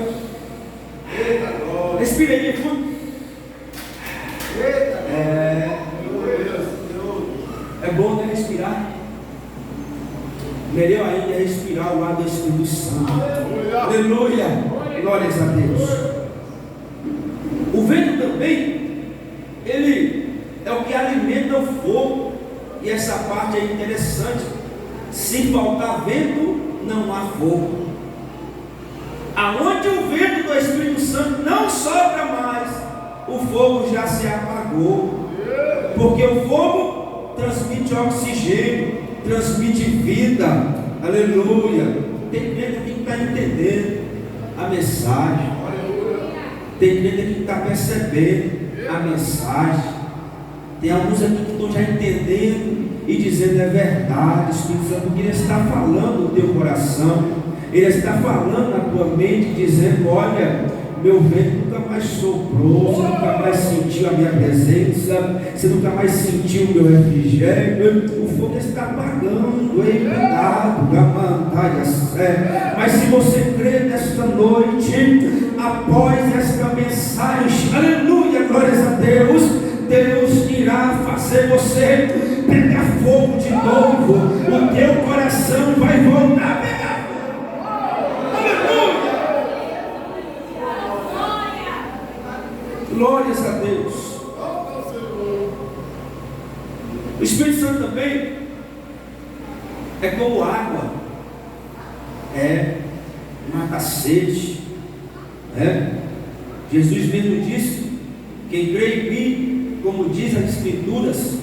respira aí fundo. É bom, né, respirar. Melhor ainda é respirar o ar do Espírito Santo. Aleluia. Glórias a Deus. O vento também, ele é o que alimenta o fogo. E essa parte é interessante. Se faltar vento, não há fogo. Aonde o vento do Espírito Santo não sopra mais, o fogo já se apagou. Porque o fogo transmite oxigênio, transmite vida. Aleluia. Tem crente que está entendendo a mensagem. Tem crente que está percebendo a mensagem. Tem alguns aqui que estão já entendendo e dizendo: é verdade, o Espírito Santo, porque Ele está falando no teu coração, Ele está falando na tua mente, dizendo: olha, meu vento nunca mais soprou, você nunca mais sentiu a minha presença, você nunca mais sentiu o meu refrigério, o fogo está apagando. Ei, cuidado, mas se você crê nesta noite, após esta mensagem, aleluia, glórias a Deus, Deus irá fazer você pegar fogo de novo. O teu coração vai voltar a pegar fogo. Aleluia. Glórias a Deus. O Espírito Santo também é como água. Mata a sede. Jesus mesmo disse: quem crê em mim, como diz as Escrituras,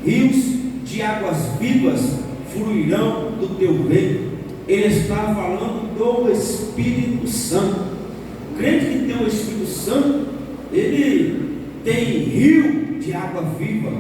rios de águas vivas fluirão do teu ventre. Ele está falando do Espírito Santo. O crente que tem o Espírito Santo, ele tem rio de água viva,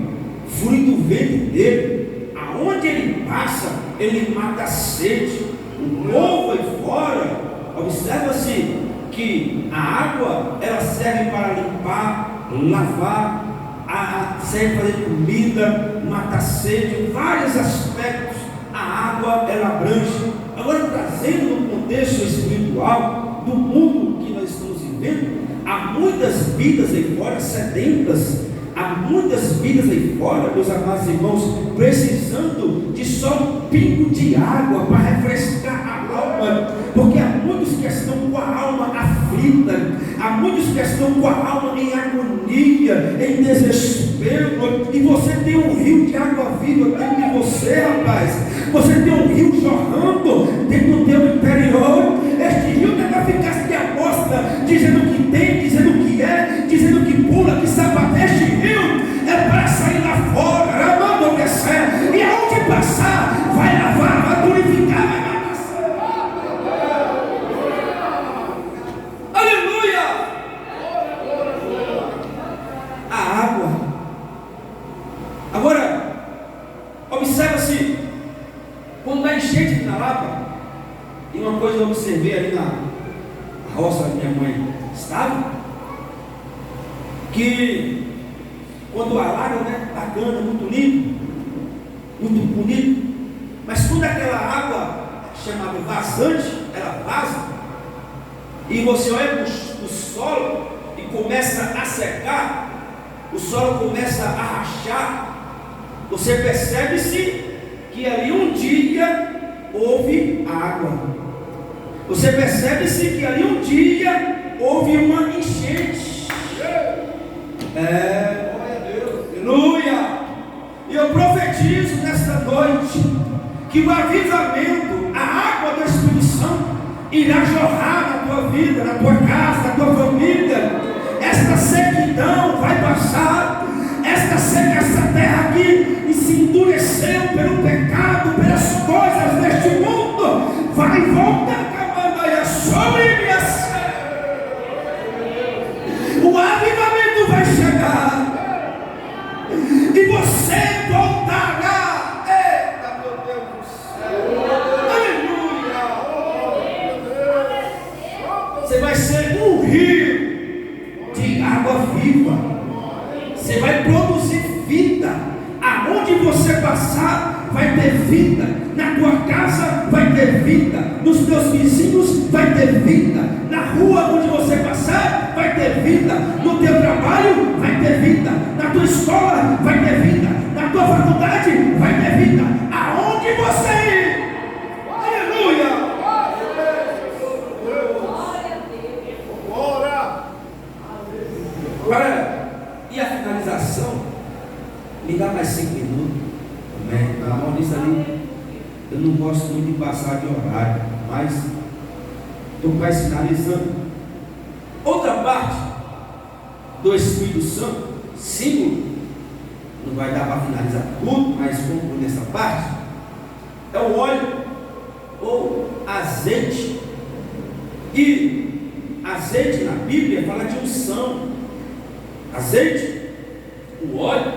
flui do ventre dele. Aonde ele passa, ele mata a sede. O povo aí fora, observa-se que a água, ela serve para limpar, lavar, serve para fazer comida, matar sede, vários aspectos. A água, ela abrange. Agora, trazendo no contexto espiritual do mundo que nós estamos vivendo, há muitas vidas aí fora sedentas, há muitas vidas aí fora, meus amados irmãos, precisando de só um pingo de água para refrescar a alma, porque há muitos que estão com a alma aflita, há muitos que estão com a alma em agonia, em desespero, e você tem um rio de água viva dentro de você, rapaz. Você tem um rio jorrando dentro do teu interior. Este rio não vai ficar se amostra, dizendo que tem, dizendo que é, dizendo que pula, que sapateia. Este rio é para sair lá fora, amando descer, e aonde passar, vai lavar, vai purificar, vai matar. Aleluia! A água. Agora, observa-se, quando dá enchente na Lapa, e uma coisa eu observei ali na roça da minha mãe estava, que quando alaga, bacana, muito limpo, muito bonito, mas quando aquela água chamada vazante, ela vaza, e você olha para o solo e começa a secar, o solo começa a rachar, você percebe-se que ali um dia houve água. Você percebe-se que ali um dia houve uma enchente. Aleluia. E eu profetizo nesta noite que o avivamento, a água do Espírito Santo irá jorrar na tua vida, na tua casa, na tua família. Esta sequidão vai passar. Essa terra aqui se endureceu pelo pecado, pelas coisas deste mundo, vai voltar sobre minha serra. O avivamento vai chegar e você voltará. Eita, meu Deus do céu. Aleluia. Você vai ser um rio de água viva. Você vai produzir vida. Aonde você passar, vai ter vida. Na tua casa vai ter vida. Nos teus vizinhos vai ter vida. Na rua onde você passar, vai ter vida. No teu trabalho vai ter vida. Na tua escola vai ter vida. Na tua faculdade vai ter vida. Aonde você ir. Aleluia. Agora, e a finalização? Me dá mais 5 minutos. Amém. Isso ali, eu não gosto muito de passar de horário, mas estou quase finalizando. Outra parte do Espírito Santo, símbolo, não vai dar para finalizar tudo, mas concluir nessa parte, é o óleo ou azeite. E azeite na Bíblia fala de unção. Azeite, o óleo,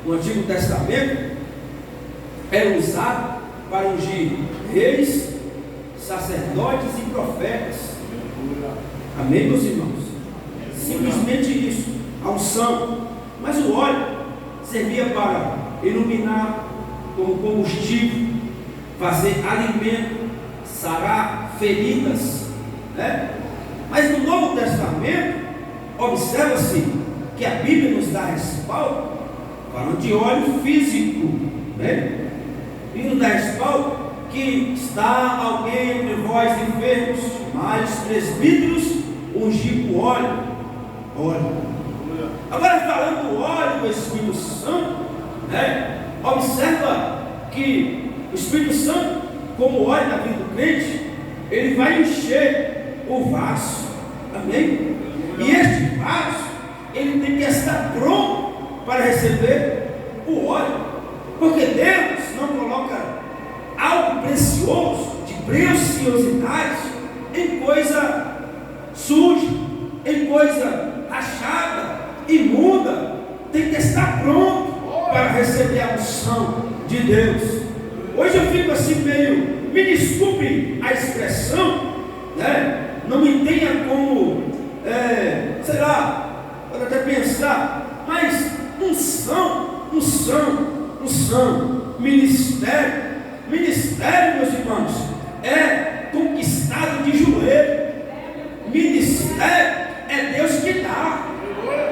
no Antigo Testamento, era usado para ungir reis, sacerdotes e profetas. Amém, meus irmãos? Simplesmente isso, a unção. Mas o óleo servia para iluminar, como combustível, fazer alimento, sarar feridas, né? Mas no Novo Testamento, observa-se que a Bíblia nos dá respaldo, falando de óleo físico, né? E nos dá respaldo que está alguém entre vós enfermos, mas presbíteros ungir com óleo. Agora, falando do óleo do Espírito Santo, né? Observa que o Espírito Santo, como óleo na vida do crente, ele vai encher o vaso. Amém? E este vaso, ele tem que estar pronto para receber o óleo, porque Deus não coloca algo precioso, de preciosidade, em coisa suja, em coisa rachada, imunda. Tem que estar pronto para receber a unção de Deus. Hoje eu fico assim meio, me desculpe a expressão, né? Não me tenha como, sei lá, pode até pensar, mas unção, ministério, meus irmãos, é conquistado de joelho. Ministério é Deus que dá,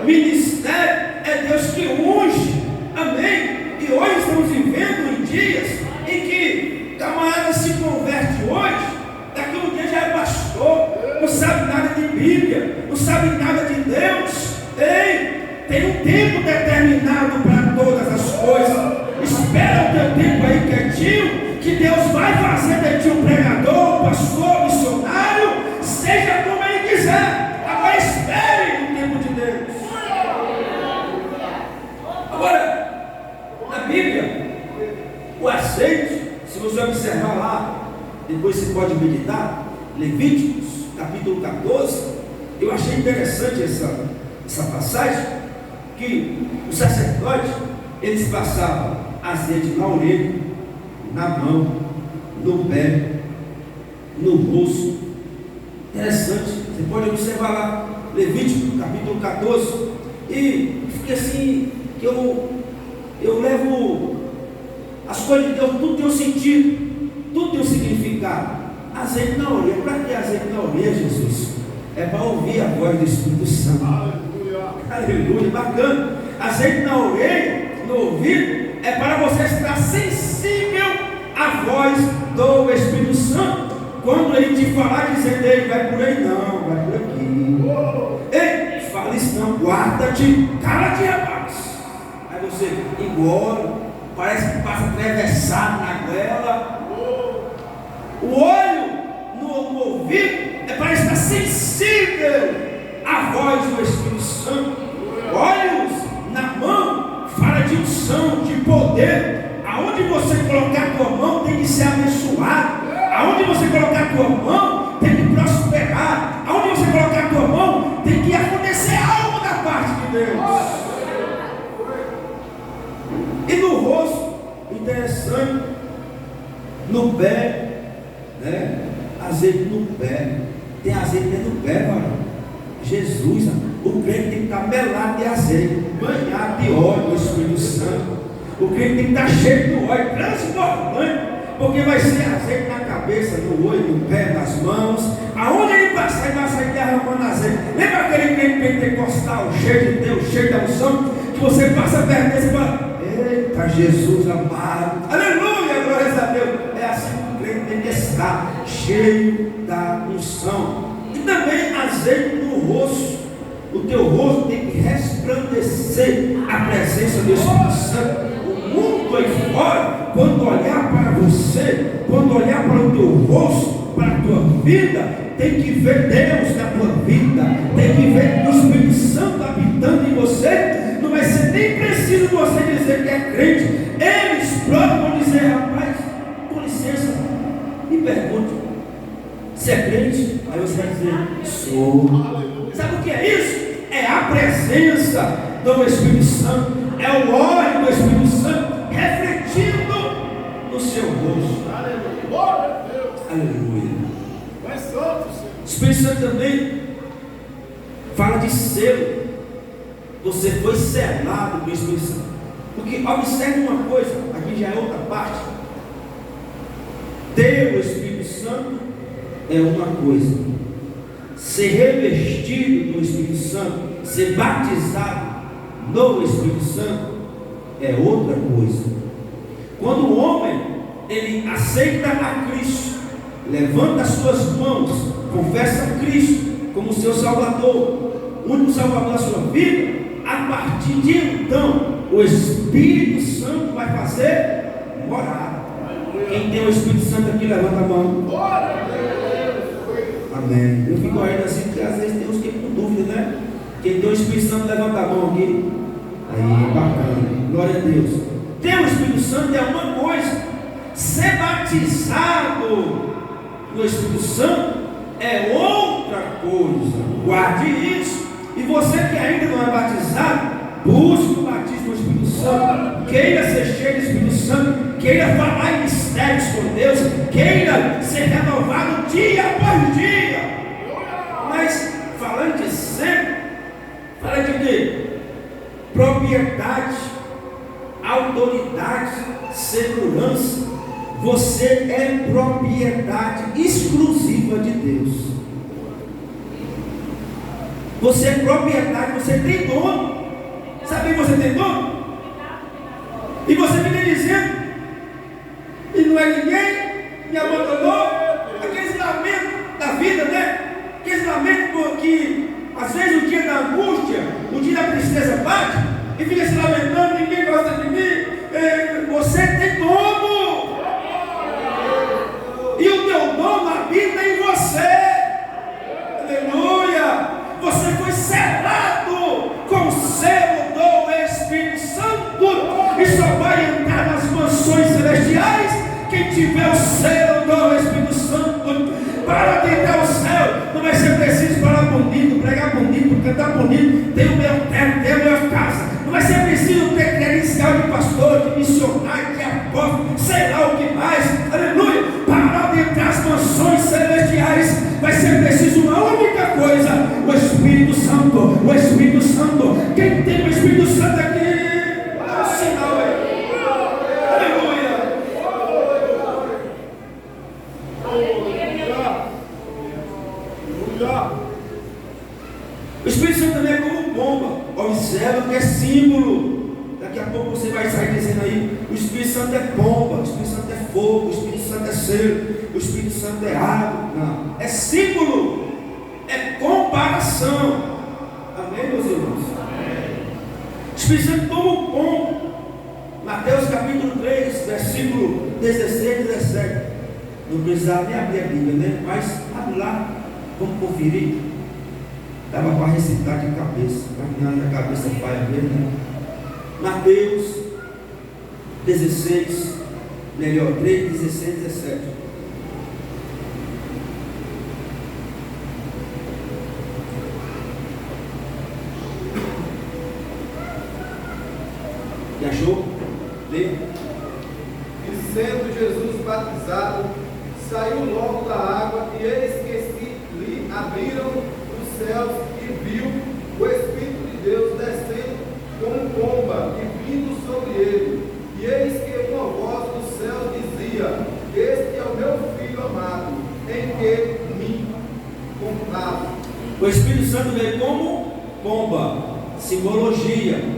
ministério é Deus que unge. Amém? E hoje estamos vivendo em dias em que camarada se converte hoje, daqui a um dia já é pastor, não sabe nada de Bíblia, não sabe nada de Deus. Ei, tem um tempo determinado para todas as coisas. Espera o teu tempo aí quietinho, que Deus vai fazer de ti um pregador, um pastor, missionário, seja como Ele quiser. Agora espere o tempo de Deus. Agora, na Bíblia, o azeite, se você observar lá, depois você pode meditar, Levíticos, capítulo 14, eu achei interessante essa passagem, que os sacerdotes, eles passavam azeite na orelha, na mão, no pé, no rosto. Interessante, você pode observar lá, Levítico, capítulo 14, e fiquei assim, que eu levo as coisas de Deus, tudo tem um sentido, tudo tem um significado. Azeite na orelha, para que azeite na orelha, Jesus? É para ouvir a voz do Espírito Santo. Aleluia, bacana. Azeite na orelha, no ouvido, é para você estar sensível à voz do Espírito Santo. Quando ele te falar dizendo, ei, vai por aí não, vai por aqui. Ei, fala isso não, guarda-te, cala-te, rapaz. Aí você engole, parece que passa atravessado na goela. O olho no ouvido é para estar sensível à voz do Espírito Santo. Olhos na mão fala de unção, de poder. Aonde você colocar a tua mão tem que ser abençoado. Aonde você colocar a tua mão tem que prosperar. Aonde você colocar a tua mão tem que acontecer algo da parte de Deus. E no rosto, interessante, no pé, né? Azeite no pé. Tem azeite dentro do pé, varão. Jesus, o crente tem que estar melado de azeite, banhado de óleo do Espírito Santo. O crente tem que estar cheio do óleo, transbordante, porque vai ser azeite na cabeça, no olho, no pé, nas mãos. Aonde ele passar, ele vai sair derramando azeite. Lembra aquele crente pentecostal, cheio de Deus, cheio da unção, que você passa perto dele e fala: eita, Jesus amado, aleluia, glórias a Deus. É assim que o crente tem que estar, cheio da unção. E também azeite no rosto. O teu rosto tem que resplandecer a presença do Espírito Santo. O mundo aí fora, quando olhar para você, quando olhar para o teu rosto, para a tua vida, tem que ver Deus na tua vida, tem que ver o Espírito Santo habitando em você. Não vai ser nem preciso você dizer que é crente. Eles próprios vão dizer: rapaz, com licença, me pergunte, se é crente? Aí você vai dizer: sou. Sabe o que é isso? É a presença do Espírito Santo, é o óleo do Espírito Santo refletindo no seu rosto. Aleluia. O Espírito Santo também fala de selo. Você foi selado com o Espírito Santo. Porque observe uma coisa, aqui já é outra parte. Ter o Espírito Santo é uma coisa, ser revestido do Espírito Santo, ser batizado no Espírito Santo é outra coisa. Quando o homem ele aceita a Cristo, levanta as suas mãos, confessa a Cristo como seu Salvador, único Salvador da sua vida, a partir de então o Espírito Santo vai fazer morada. Quem tem o Espírito Santo aqui, levanta a mão. Amém. Eu fico ainda assim, porque às vezes tem uns que ficam com dúvida, né? Quem tem o Espírito Santo, levanta a mão aqui. Aí, bacana. Glória a Deus. Ter o Espírito Santo é uma coisa. Ser batizado no Espírito Santo é outra coisa. Guarde isso. E você que ainda não é batizado, busque o batismo do Espírito Santo. Queira ser cheio do Espírito Santo. Queira falar em mistérios com Deus. Queira ser renovado dia após dia. Mas falando de ser, fala de quê? Propriedade, autoridade, segurança. Você é propriedade exclusiva de Deus. Você é propriedade, você tem dono. Sabe que você tem dono? E você fica dizendo: e não é ninguém, me abandonou. Aqueles lamentos da vida, né? Aqueles lamentos que às vezes o dia da angústia, o dia da tristeza bate e fica se lamentando: ninguém gosta de mim. Você tem dono. E o teu dono habita em você. Aleluia. Você foi selado com o selo do Espírito Santo. E só vai entrar nas mansões celestiais quem tiver o selo do Espírito Santo. Para tentar o céu, não vai ser preciso falar bonito, pregar bonito, cantar bonito, ter o meu terno, ter a minha casa. Não vai ser preciso ter credencial de pastor, de missionário, de apóstolo, sei lá o que mais. Aleluia. Para adentrar as mansões celestiais, vai ser preciso uma única coisa: o Espírito Santo. O Espírito Santo. Quem tem o Espírito Santo aqui? Dá um sinal aí. Aleluia. O Espírito Santo também é como bomba. Observa que é símbolo. Daqui a pouco você vai sair dizendo aí: o Espírito Santo é bomba, o Espírito Santo é fogo, o Espírito Santo é selo. o Espírito Santo é água. Não, é símbolo, é comparação. Amém, meus irmãos? O Espírito Santo toma o pão. Mateus capítulo 3, versículo 16 e 17. Não precisava nem abrir a Bíblia, né? Mas abre lá, vamos conferir. Dava para recitar de cabeça, mas na cabeça falha mesmo, né? Mateus 16, melhor, 3, 16 e 17. E achou? Leia. E sendo Jesus batizado, saiu logo da água, e eis que se lhe abriram os céus, e viu o Espírito de Deus descendo como pomba e vindo sobre ele. E eis que uma voz do céu dizia: Este é o meu filho amado, em que me comprazo. O Espírito Santo veio como pomba, simbologia.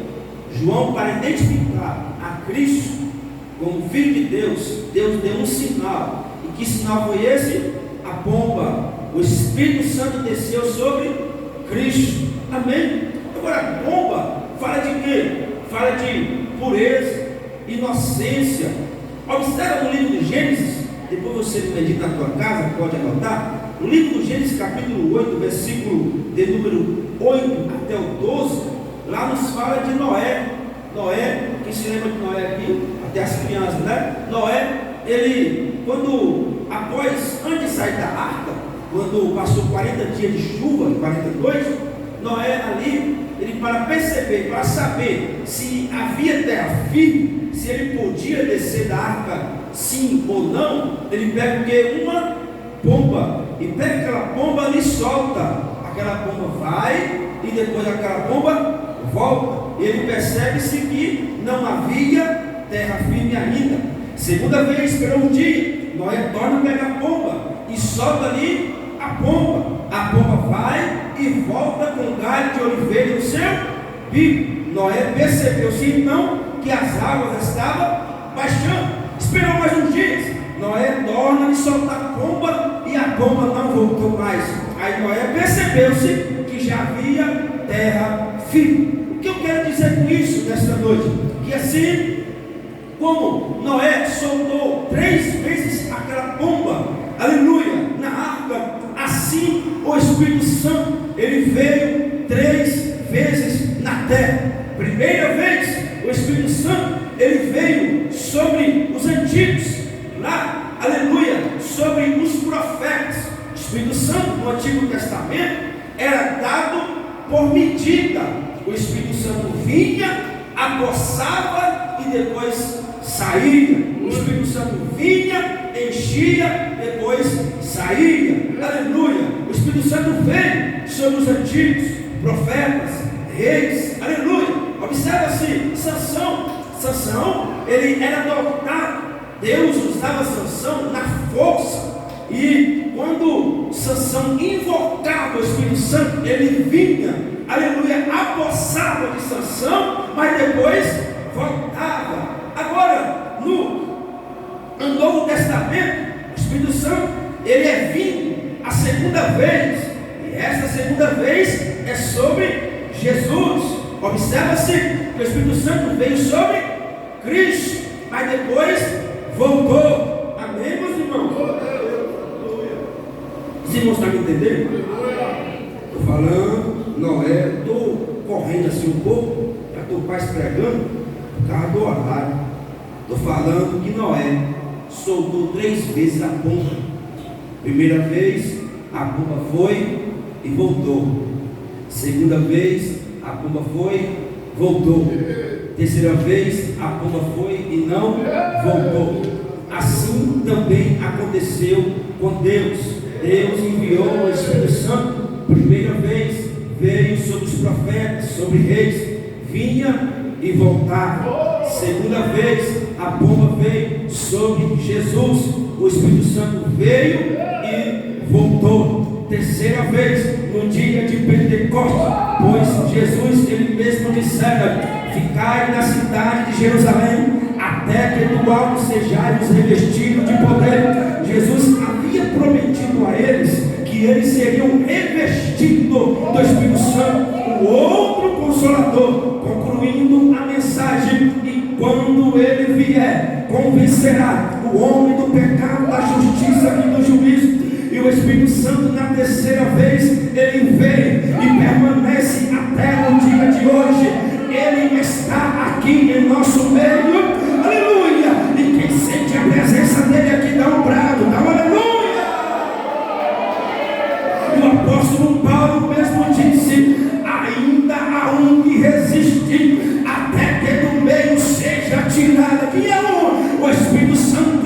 João, para identificar a Cristo como Filho de Deus, Deus deu um sinal. E que sinal foi esse? A pomba. O Espírito Santo desceu sobre Cristo. Amém? Agora, a pomba fala de quê? Fala de pureza, inocência. Observa no livro de Gênesis, depois você medita na tua casa, pode anotar. No livro de Gênesis, capítulo 8, versículo de número 8 até o 12. Lá nos fala de Noé. Noé, quem se lembra de Noé aqui? Até as crianças, né? Noé, ele, antes de sair da arca, quando passou 40 dias de chuva, 42, Noé ali, ele para perceber, para saber se havia terra firme, se ele podia descer da arca, sim ou não, ele pega o quê? Uma pomba, e pega aquela pomba e solta. Aquela pomba vai, e depois aquela pomba volta, e ele percebe-se que não havia terra firme ainda. Segunda vez, esperou um dia, Noé torna a pegar a pomba e solta ali a pomba vai e volta com um galho de oliveira no seu bico. Noé percebeu-se então que as águas estavam baixando, esperou mais uns dias, Noé torna a soltar a pomba e a pomba não voltou mais. Aí Noé percebeu-se que já havia terra firme. O que eu quero dizer com isso nesta noite? Que assim como Noé soltou 3 vezes aquela pomba, aleluia, na arca, assim o Espírito Santo, ele veio 3 vezes na terra. Primeira vez, o Espírito Santo, ele veio sobre os antigos, lá, aleluia, sobre os profetas. O Espírito Santo no Antigo Testamento era dado por medida. O Espírito Santo vinha, apossava e depois saía. O Espírito Santo vinha, enchia, depois saía. Aleluia. O Espírito Santo veio sobre os antigos profetas, reis. Aleluia. Observa-se, Sansão, ele era dotado. Deus usava Sansão na força. E quando Sansão invocava o Espírito Santo, ele vinha, aleluia, apossava de Sansão, mas depois voltava. Agora, no Novo Testamento, o Espírito Santo, ele é vindo a segunda vez, e essa segunda vez é sobre Jesus. Observa-se que o Espírito Santo veio sobre Cristo, mas depois voltou. Amém, meus irmãos? Os irmãos estão me entendendo? Estou falando, Noé, estou correndo assim um pouco, já estou quase pregando, por causa do horário. Estou falando que Noé soltou 3 vezes a pomba. Primeira vez, a pomba foi e voltou. Segunda vez, a pomba foi, voltou. Terceira vez, a pomba foi e não voltou. Assim também aconteceu com Deus. Deus enviou o Espírito Santo. Primeira vez veio sobre os profetas, sobre reis, vinha e voltava. Segunda vez a pomba veio sobre Jesus. O Espírito Santo veio e voltou. Terceira vez no dia de Pentecostes, pois Jesus ele mesmo dissera: ficai na cidade de Jerusalém até que do alto sejais revestidos de poder. Jesus havia prometido a eles que eles seriam revestidos do Espírito Santo, o outro Consolador, concluindo a mensagem: e quando ele vier, convencerá o homem do pecado, da justiça e do juízo. E o Espírito Santo, na terceira vez, ele veio e permanece até o dia de hoje. Ele está aqui em nosso meio, aleluia. E quem sente a presença dele aqui, dá um brado, dá um aleluia. E o apóstolo Paulo mesmo disse: ainda há um que resiste, até que do meio seja tirada. Que é o Espírito Santo.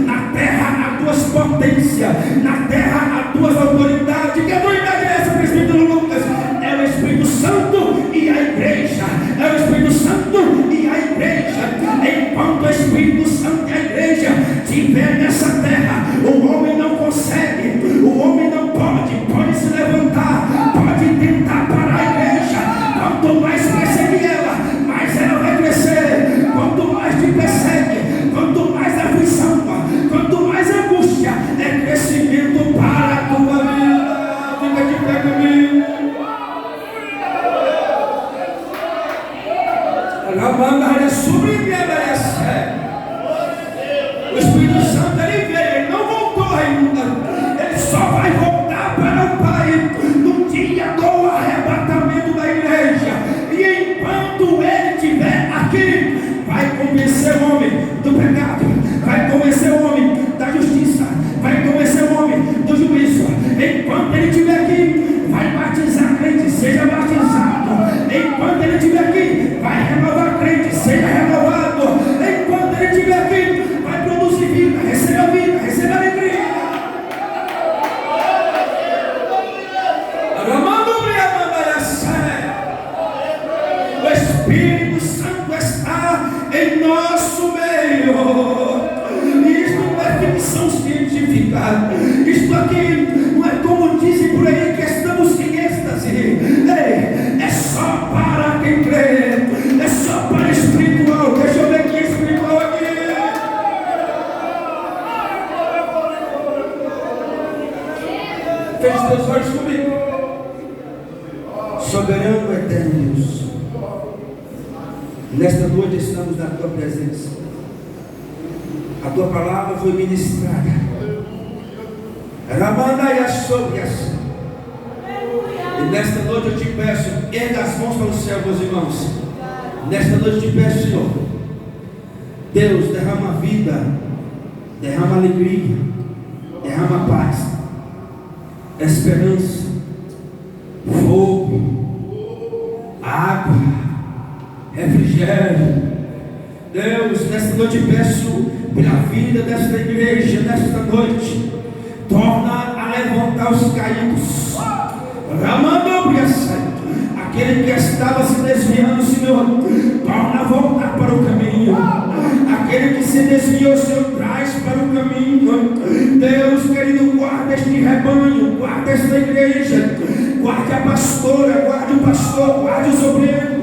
Na terra há duas potências, na terra há duas autoridades. Que autoridade é essa, presbítero Lucas? É o Espírito Santo e a igreja. É o Espírito Santo e a igreja. Enquanto o Espírito Santo e a igreja estiver nessa terra, o homem não consegue, o homem não pode se levantar, pode tentar parar a igreja. Quanto mais persegue ela, mais ela vai crescer. Quanto mais te persegue, quanto mais aflição, quanto mais angústia, é crescimento para a tua vida. Fica de pé comigo. O Espírito Santo, ele veio, ele não voltou ainda. Ele só vai voltar para o Pai no dia do arrebatamento da igreja. E enquanto ele estiver aqui, vai convencer o homem do pecado, vai convencer o homem da justiça, vai convencer o homem do juízo. Enquanto ele estiver aqui, vai batizar crente, seja batizado. Enquanto ele estiver aqui, vai renovar crente, seja renovado. Enquanto ele estiver aqui, vai produzir vida, receba alegria. O Espírito Santo está em nosso meio. Isto não é ficção científica. Isto aqui não é como dizem por aí que estamos em êxtase. Ei, é só para quem crê. É só para espiritual. Deixa eu ver quem é espiritual aqui. Feche teus olhos comigo. Soberano eterno Deus, nesta noite estamos na tua presença. A tua palavra foi ministrada. E nesta noite eu te peço, erga as mãos para o céu, meus irmãos. Nesta noite eu te peço, Senhor, Deus, derrama vida, derrama alegria, derrama paz, esperança, fogo, água, refrigério. Deus, nesta noite eu peço pela vida desta igreja, nesta noite, torna a levantar os caídos. Aquele que estava se desviando, Senhor, torna a voltar para o caminho. Aquele que se desviou, Senhor, traz para o caminho. Deus querido, guarda este rebanho, guarda esta igreja, guarde a pastora, guarde o pastor, guarde os obreiros,